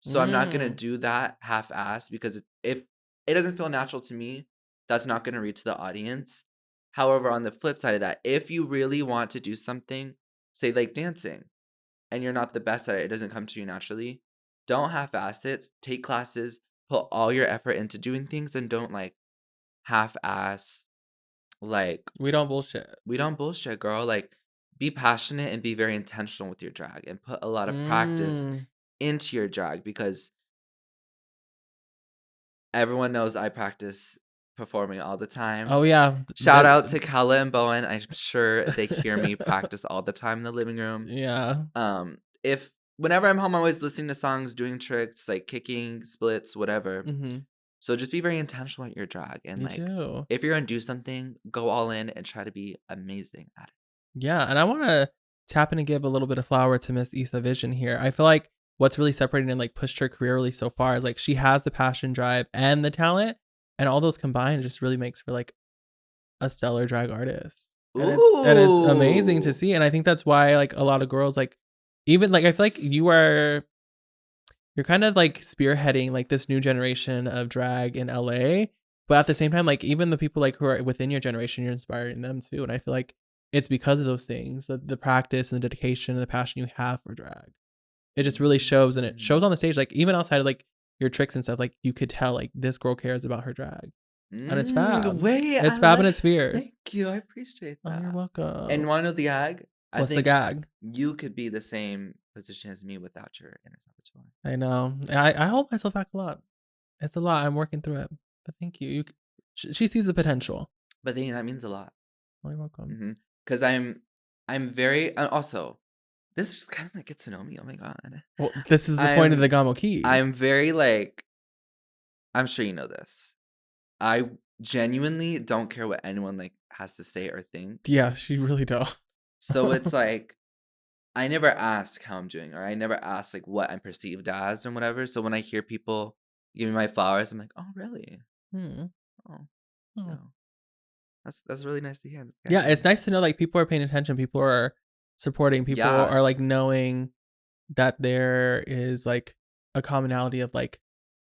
So I'm not gonna do that half-assed, because if it doesn't feel natural to me, that's not gonna read to the audience. However, on the flip side of that, if you really want to do something, say like dancing, and you're not the best at it, it doesn't come to you naturally, don't half-ass it. Take classes, put all your effort into doing things, and don't like half-ass. Like we don't bullshit. We don't bullshit, girl. Like be passionate and be very intentional with your drag, and put a lot of practice into your drag, because everyone knows I practice performing all the time. Oh yeah. Shout out to Kala and Bowen. I'm sure they hear me practice all the time in the living room. Yeah. If whenever I'm home, I'm always listening to songs, doing tricks, like kicking, splits, whatever. So just be very intentional at your drag, and if you're gonna do something, go all in and try to be amazing at it. Yeah, and I want to tap in and give a little bit of flower to Miss Yza Vision here. I feel like what's really separating and like pushed her career really so far is like she has the passion, drive, and the talent, and all those combined just really makes for like a stellar drag artist. And it's amazing to see, and I think that's why like a lot of girls, like even like I feel like you're kind of like spearheading like this new generation of drag in LA, but at the same time, like even the people like who are within your generation, you're inspiring them too, and I feel like it's because of those things, the practice and the dedication and the passion you have for drag. it just really shows, and it shows on the stage. Like even outside of like your tricks and stuff, like you could tell like this girl cares about her drag, and it's fab. Wait, It's fab and it's fierce. Thank you. I appreciate that. Oh, you're welcome. And want to know the gag? What's the gag? You could be the same position as me without your inner saboteur. I know. I hold myself back a lot. It's a lot. I'm working through it. But thank you. She sees the potential. But then that means a lot. Oh, you're welcome. Because I'm very also. This just kind of like gets to know me. Oh my god. Well, this is the point of the Gamo Ki. I'm very like. I'm sure you know this. I genuinely don't care what anyone like has to say or think. Yeah, she really don't. So it's like, I never ask how I'm doing, or I never ask like what I'm perceived as or whatever. So when I hear people give me my flowers, I'm like, oh really? Oh. No. That's really nice to hear. Yeah, it's nice to know like people are paying attention, people are supporting, people are like knowing that there is like a commonality of like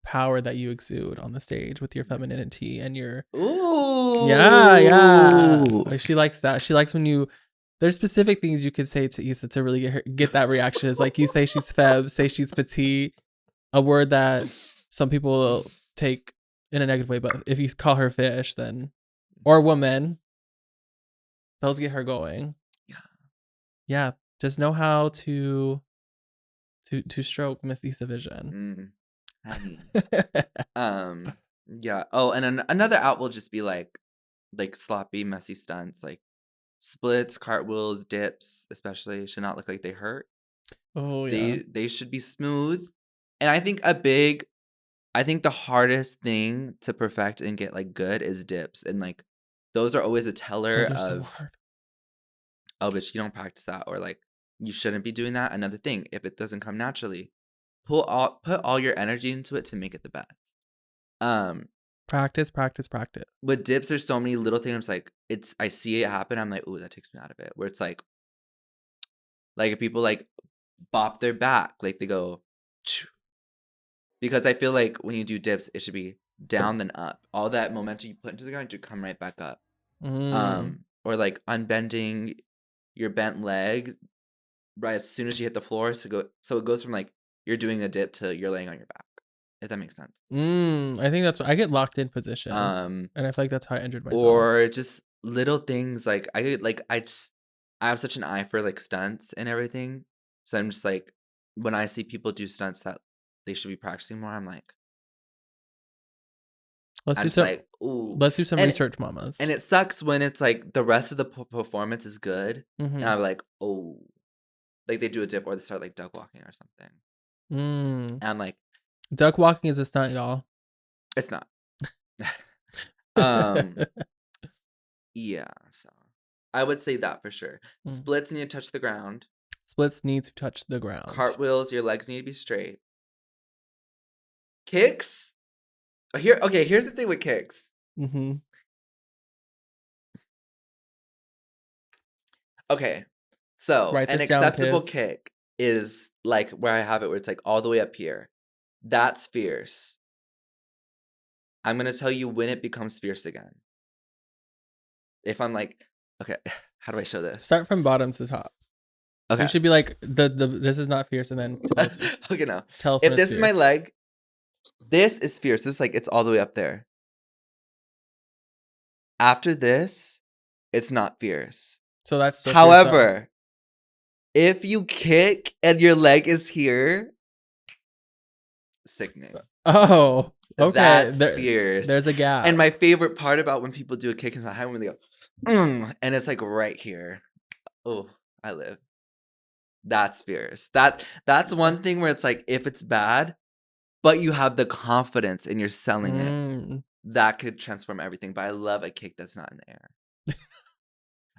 power that you exude on the stage with your femininity and your yeah. Like, she likes that. She likes when you there's specific things you could say to Yza to really get that reaction. Is like you say she's feb, say she's petite, a word that some people will take in a negative way, but if you call her fish, then or woman, those get her going. Yeah. Just know how to stroke Miss Yza Vision. Yeah. Oh, and another out will just be like sloppy, messy stunts, like splits, cartwheels, dips, especially should not look like they hurt. Oh yeah. They should be smooth. And I think the hardest thing to perfect and get like good is dips, and like those are always a teller of so hard. Oh, bitch, you don't practice that, or like you shouldn't be doing that. Another thing, if it doesn't come naturally, put all your energy into it to make it the best. Practice. With dips, there's so many little things like I see it happen, I'm like, ooh, that takes me out of it. Where it's like if people like bop their back, like they go Choo. Because I feel like when you do dips, it should be down then up. All that momentum you put into the ground to come right back up. Or like unbending your bent leg right as soon as you hit the floor, so it goes from like you're doing a dip to you're laying on your back. If that makes sense. I think that's I get locked in positions, and I feel like that's how I injured myself. Or just little things like I have such an eye for like stunts and everything, so I'm just like when I see people do stunts that they should be practicing more, I'm like, let's do some research, mamas. And it sucks when it's like the rest of the performance is good, and I'm like, oh, like they do a dip or they start like duck walking or something. And I'm like, duck walking is a stunt, y'all. It's not. Yeah, so I would say that for sure. Splits need to touch the ground. Cartwheels, your legs need to be straight. Kicks? Here's the thing with kicks. Okay, so an acceptable kick is like where I have it where it's like all the way up here. That's fierce. I'm going to tell you when it becomes fierce again. If I'm like, okay, how do I show this? Start from bottom to top. Okay. You should be like, this is not fierce, and then tell us. Okay, no. Tell us if this is my leg, this is fierce. This is like, it's all the way up there. After this, it's not fierce. So that's so however, if you kick and your leg is here, sickening. Oh, okay. That's fierce. There's a gap. And my favorite part about when people do a kick is not high when they go, and it's like right here. Oh, I live. That's fierce. That's one thing where it's like if it's bad, but you have the confidence and you're selling it, that could transform everything. But I love a kick that's not in the air.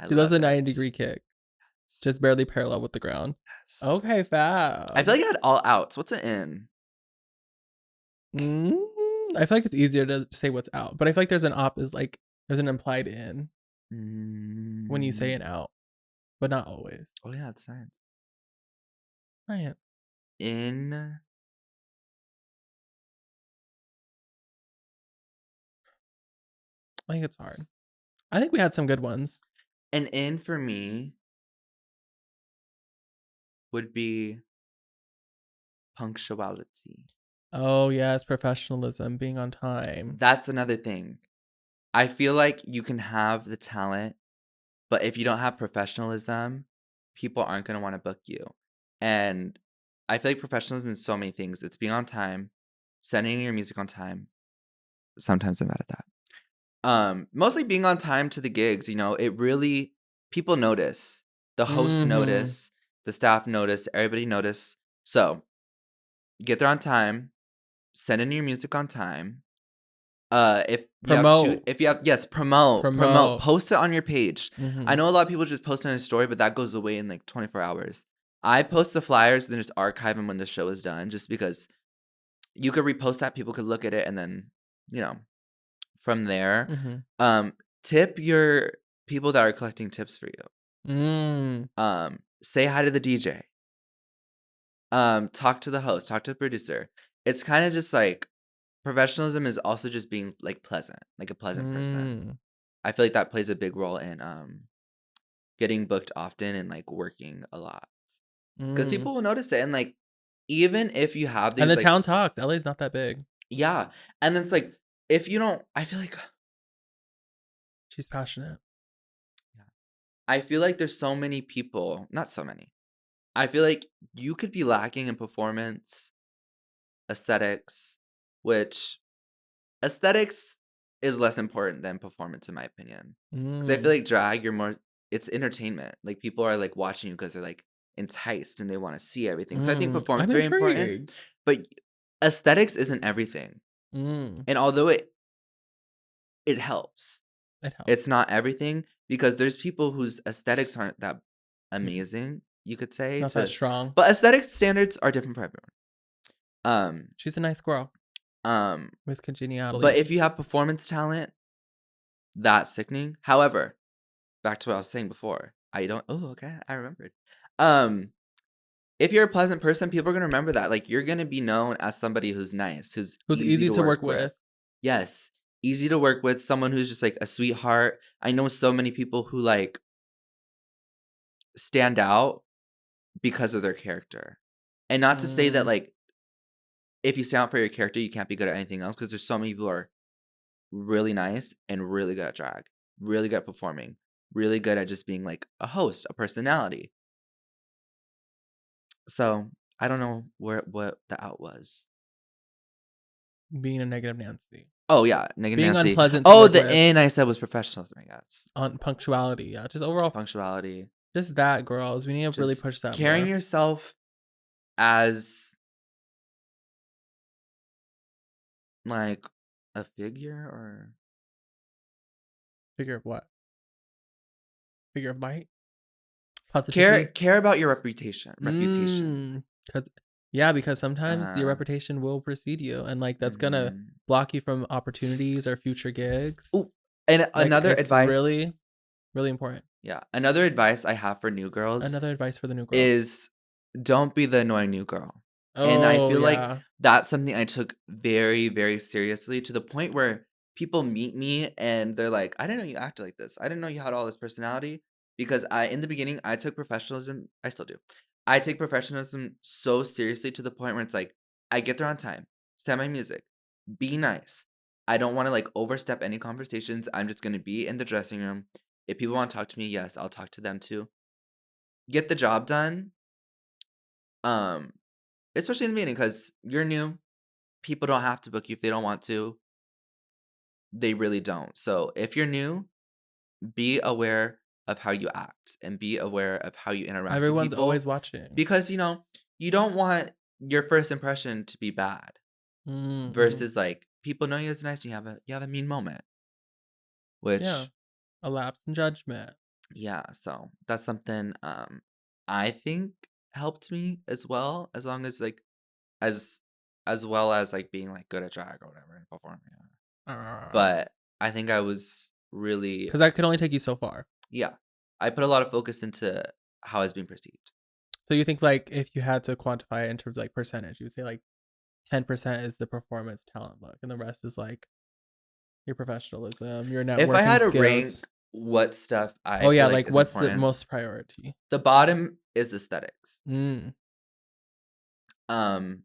He loves a 90-degree kick. Just barely parallel with the ground. Yes. Okay, fab. I feel like you had all outs. What's it in? I feel like it's easier to say what's out, but I feel like there's an op is like there's an implied in when you say an out, but not always. Oh yeah, it's science. Science. In. I think it's hard. I think we had some good ones. An in for me would be punctuality. Oh, yes, professionalism, being on time. That's another thing. I feel like you can have the talent, but if you don't have professionalism, people aren't going to want to book you. And I feel like professionalism is so many things. It's being on time, sending your music on time. Sometimes I'm mad at that. Mostly being on time to the gigs, it really, people notice. The hosts notice, the staff notice, everybody notice. So get there on time, send in your music on time. If you have promote, post it on your page. I know a lot of people just post on a story, but that goes away in like 24 hours. I post the flyers and then just archive them when the show is done, just because you could repost that, people could look at it, and then, from there, tip your people that are collecting tips for you. Say hi to the DJ. Talk to the host, talk to the producer. It's kind of just like, professionalism is also just being like pleasant, like a pleasant person. I feel like that plays a big role in getting booked often and like working a lot, because people will notice it. And like, even if you have these, and the like, town talks. LA's not that big. Yeah, and then it's like, if you don't, I feel like she's passionate. Yeah, I feel like there's so many people, not so many. I feel like you could be lacking in performance, aesthetics, which aesthetics is less important than performance, in my opinion. Because I feel like drag, it's entertainment. Like, people are like watching you because they're like enticed and they want to see everything. So I think performance is very important. But aesthetics isn't everything. And although it helps, it's not everything, because there's people whose aesthetics aren't that amazing, you could say. Not that strong. But aesthetic standards are different for everyone. She's a nice girl. Miss Congeniality. But if you have performance talent, that's sickening. However, back to what I was saying before. I remembered. If you're a pleasant person, people are gonna remember that. Like, you're gonna be known as somebody who's nice, who's easy to work with. Yes, easy to work with. Someone who's just like a sweetheart. I know so many people who like stand out because of their character, and not to say that like, if you stand out for your character, you can't be good at anything else, because there's so many people who are really nice and really good at drag, really good at performing, really good at just being like a host, a personality. So I don't know what the out was. Being a negative Nancy. Oh yeah, negative being Nancy. Unpleasant. Oh, the in I said was professionalism, I guess. On punctuality, yeah, just overall punctuality. Just that, girls. We need to just really push that. Carrying yourself as like a figure of what? Figure of light. Care about your reputation. Because sometimes your reputation will precede you, and like that's gonna block you from opportunities or future gigs. Oh, and like, another advice, really, really important. Yeah, another advice I have for new girls. Another advice for the new girls is don't be the annoying new girl. And I feel like that's something I took very, very seriously, to the point where people meet me and they're like, I didn't know you acted like this. I didn't know you had all this personality. Because in the beginning, I took professionalism. I still do. I take professionalism so seriously, to the point where it's like, I get there on time, send my music, be nice. I don't want to like overstep any conversations. I'm just going to be in the dressing room. If people want to talk to me, yes, I'll talk to them too. Get the job done. Especially in the beginning, because you're new. People don't have to book you if they don't want to. They really don't. So if you're new, be aware of how you act and be aware of how you interact. Everyone's with people, always watching, because you don't want your first impression to be bad. Versus like, people know you as nice and you have a mean moment, which a lapse in judgment. Yeah, so that's something I think helped me as well, as long as like as well as like being like good at drag or whatever and performing. But I think I was really, because that could only take you so far. Yeah, I put a lot of focus into how I was being perceived. So you think like, if you had to quantify it in terms of like percentage, you would say like 10% is the performance talent look, and the rest is like your professionalism, your networking. If I had to rank what stuff I like what's important, the most priority? The bottom is aesthetics. Then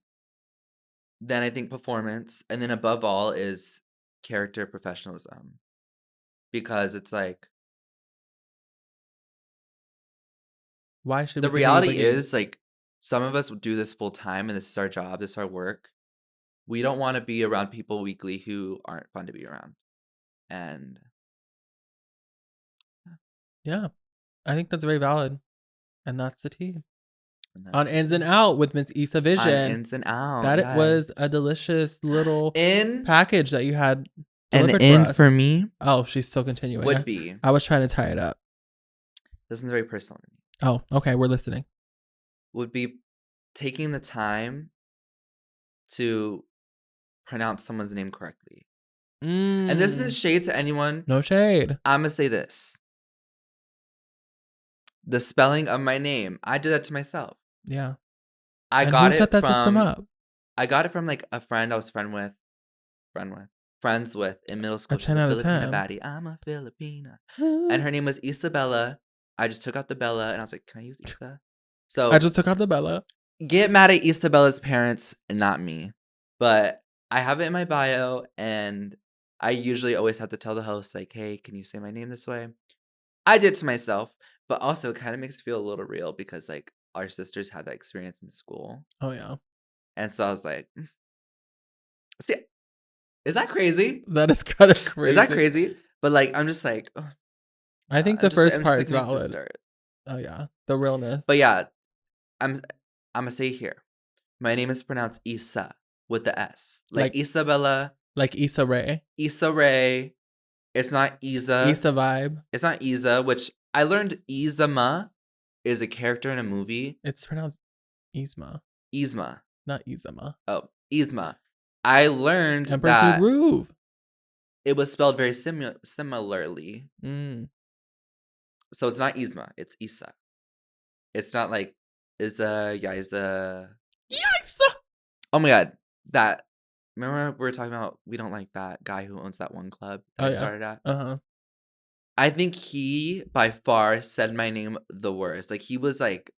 I think performance, and then above all is character professionalism, because it's like Why should the we continue reality looking? is like some of us do this full time, and this is our job, this is our work. We don't want to be around people weekly who aren't fun to be around, and Yeah, I think that's very valid, and that's the tea. that's On the Ins and tea. Out with Miss Yza On Vision. Ins and Out, That it was yes. a delicious little In package that you had an delivered in for us. for me Oh, she's still continuing. would be. I was trying to tie it up. This is very personal to me. Oh, okay, we're listening. Would be taking the time to pronounce someone's name correctly. And this isn't shade to anyone. No shade. I'm gonna say this. The spelling of my name, I did that to myself. Yeah. I And got who set it that system from up? I got it from like a friend I was friends with in middle school. A She's 10 a out of Filipina 10. baddie. I'm a Filipina. And her name was Isabella. I just took out the Bella and I was like, can I use Isa? So I just took out the Bella. get mad at Isabella's parents and not me. But I have it in my bio, and I usually always have to tell the host, like, hey, can you say my name this way? I did it to myself, but also it kind of makes me feel a little real because like our sisters had that experience in school. Oh, yeah. And so I was like, see, is that crazy? That is kind of crazy. Is that crazy? But like, I'm just like, oh, I think the first part is valid. Sister. Oh, yeah. The realness. But yeah, I'm gonna say here, my name is pronounced Isa with the S, like Isabella, like Issa Rae. Issa Rae. It's not Yza. Issa Vibe. It's not Yza, which I learned Yzma is a character in a movie. It's pronounced Yzma. Yzma. Not Yzma. Oh, Yzma. I learned Emperor's that New Groove. it was spelled very similarly. So it's not Yzma, it's Isa. It's not like Yza. Yikes! Oh my god. That, remember we were talking about we don't like that guy who owns that one club that I started at? Uh-huh. I think he by far said my name the worst. Like he was like,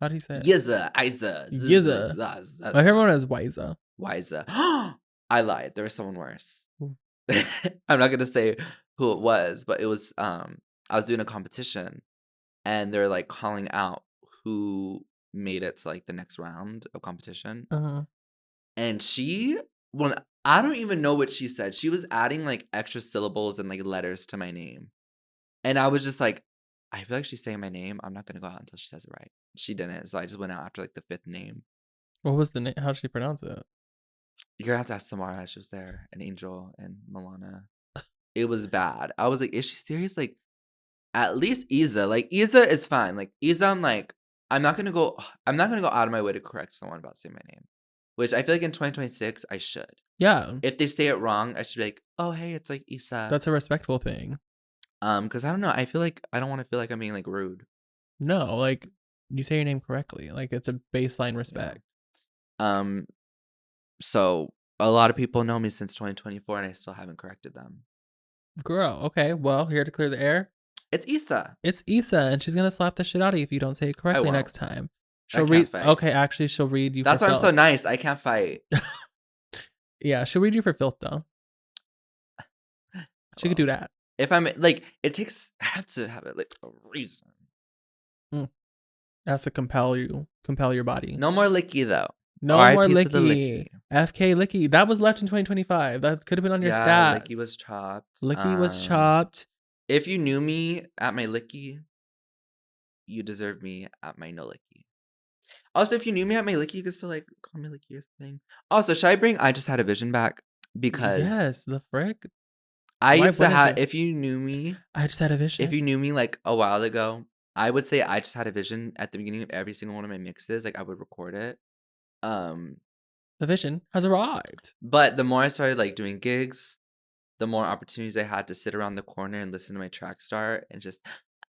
how do you say it? Yza. Yza. My favorite one is Yza. Yza. I lied. There was someone worse. I'm not gonna say who it was, but it was I was doing a competition and they're like calling out who made it to like the next round of competition. And I don't even know what she said. She was adding like extra syllables and like letters to my name. And I was just like, I feel like she's saying my name. I'm not gonna go out until she says it right. She didn't, so I just went out after like the 5th name. What was the name? How did she pronounce it? You're gonna have to ask Samara. She was there, and Angel and Milana. It was bad. I was like, is she serious? Like, at least Yza. Like, Yza is fine. Like, Yza, I'm not gonna go out of my way to correct someone about saying my name. Which I feel like in 2026 I should. Yeah. If they say it wrong, I should be like, oh hey, it's like Yza. That's a respectful thing. Because I don't know. I feel like I don't want to feel like I'm being like rude. No, like you say your name correctly. Like it's a baseline respect. Yeah. So a lot of people know me since 2024, and I still haven't corrected them. Girl, okay. Well, here to clear the air. It's Yza. It's Yza, and she's gonna slap the shit out of you if you don't say it correctly next time. She'll read. Okay, actually, she'll read you. That's for why filth. I'm so nice. I can't fight. Yeah, she'll read you for filth though. She could do that. If I'm like, I have to have it like a reason. That's to compel your body. No more licky though. No more licky. FK licky. That was left in 2025. That could have been on your stats. Licky was chopped. Licky was chopped. If you knew me at my licky, you deserve me at my no licky. Also, if you knew me at my licky, you could still like call me licky or something. Also, should I bring I Just Had a Vision back? Because yes, the frick. I used to have. If you knew me, I just had a vision. If you knew me like a while ago, I would say I just had a vision at the beginning of every single one of my mixes. Like I would record it. The vision has arrived. But the more I started like doing gigs, the more opportunities I had to sit around the corner and listen to my track start and just,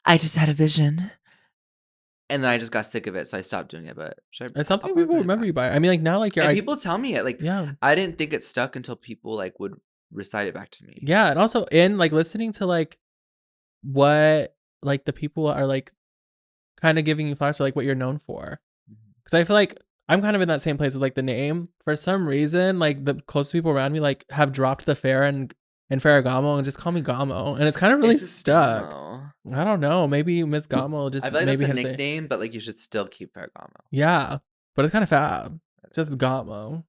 I just had a vision. And then I just got sick of it, so I stopped doing it. But it's something people remember you by. I mean, like now, like and people tell me it. Like, yeah, I didn't think it stuck until people like would recite it back to me. Yeah, and also in like listening to like what like the people are like kind of giving you flowers to like what you're known for. Because I feel like I'm kind of in that same place with like the name. For some reason, like the closest people around me like have dropped the fair and Ferragamo and just call me Gamo, and it's kind of really It's just stuck. Gamo. I don't know. Maybe Miss Gamo just I feel like maybe that's a had to say nickname, but like you should still keep Ferragamo. yeah, but it's kind of fab. Just Gamo,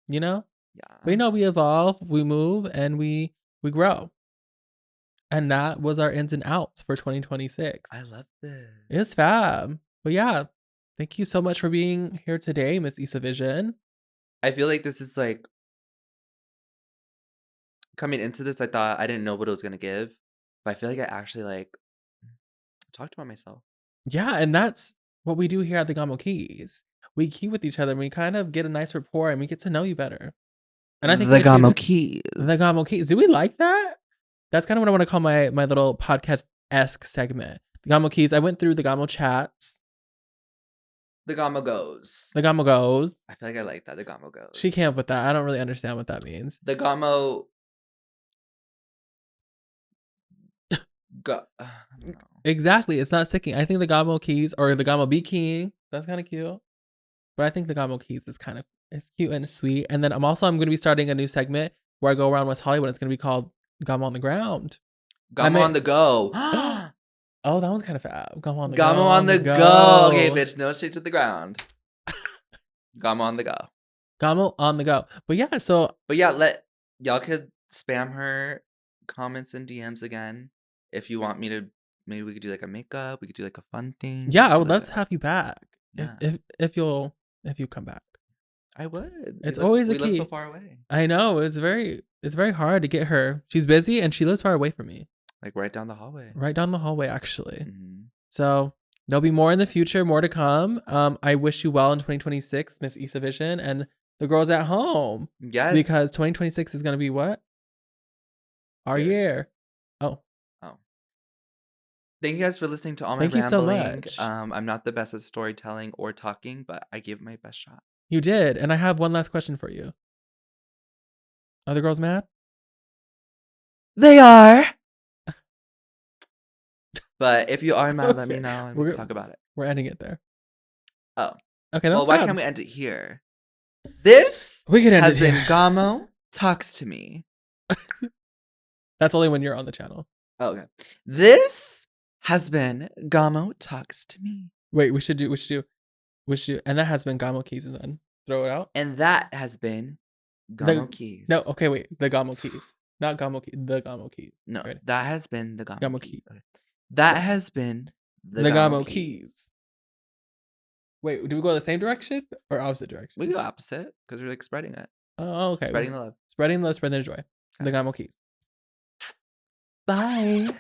you know. Yeah. But you know, we evolve, we move, and we grow. And that was our ins and outs for 2026. I love this. It's fab. But yeah, thank you so much for being here today, Miss Yza Vision. I feel like this is like coming into this, I thought I didn't know what it was gonna give, but I feel like I actually like talked about myself. Yeah, and that's what we do here at the Gamo Keys. We key with each other and we kind of get a nice rapport and we get to know you better. And I think The we achieved Gamo it. Keys. The Gamo Keys. Do we like that? That's kind of what I want to call my little podcast-esque segment. The Gamo Keys. I went through the Gamo chats. The Gamo goes. The Gamo goes. I feel like I like that. The Gamo goes. She can't with that. I don't really understand what that means. The Gamo go. Exactly. It's not sticking. I think the Gamo Keys or the Gamo be keying. That's kind of cute. But I think the Gamo Keys is kind of it's cute and sweet. And then I'm going to be starting a new segment where I go around West Hollywood. It's going to be called Gamo on the Ground. Gamo on the go. Oh, that one's kind of fab. Gamo on the Gamo go. on the go. Okay, bitch, no shit to the ground. Gamo on the go. Gamo on the go. But yeah, y'all could spam her comments and DMs again if you want me to. Maybe we could do like a makeup. We could do like a fun thing. Yeah, I would love to have you back. Yeah. If you come back. I would. It's always a key. We live so far away. I know. It's very hard to get her. She's busy and she lives far away from me. Like right down the hallway. Right down the hallway, actually. Mm-hmm. So there'll be more in the future, more to come. I wish you well in 2026, Miss Yza Vision, and the girls at home. Yes. Because 2026 is going to be what? Our year. Oh. Thank you guys for listening to all my rambling. rambling. So much. I'm not the best at storytelling or talking, but I gave my best shot. You did. And I have one last question for you. Are the girls mad? They are. But if you are mad, let me know and we can talk about it. We're ending it there. Oh. Okay, well, why can't we end it here? This has been Gamo Talks to Me. That's only when you're on the channel. Oh, okay. This has been Gamo Talks to Me. Wait, we should do, and that has been Gamo Keys, and then throw it out. And that has been Gamo Keys. No, okay, wait, the Gamo Keys, not Gamo Keys, the Gamo Keys. No, right. That has been the Gamo Keys. Keys. That has been the Gamo Keys. Wait, do we go the same direction or opposite direction? We go opposite because we're like spreading it. Oh, okay. Spreading the love. Spreading the love, spreading the joy. Okay. The Gamo Keys. Bye.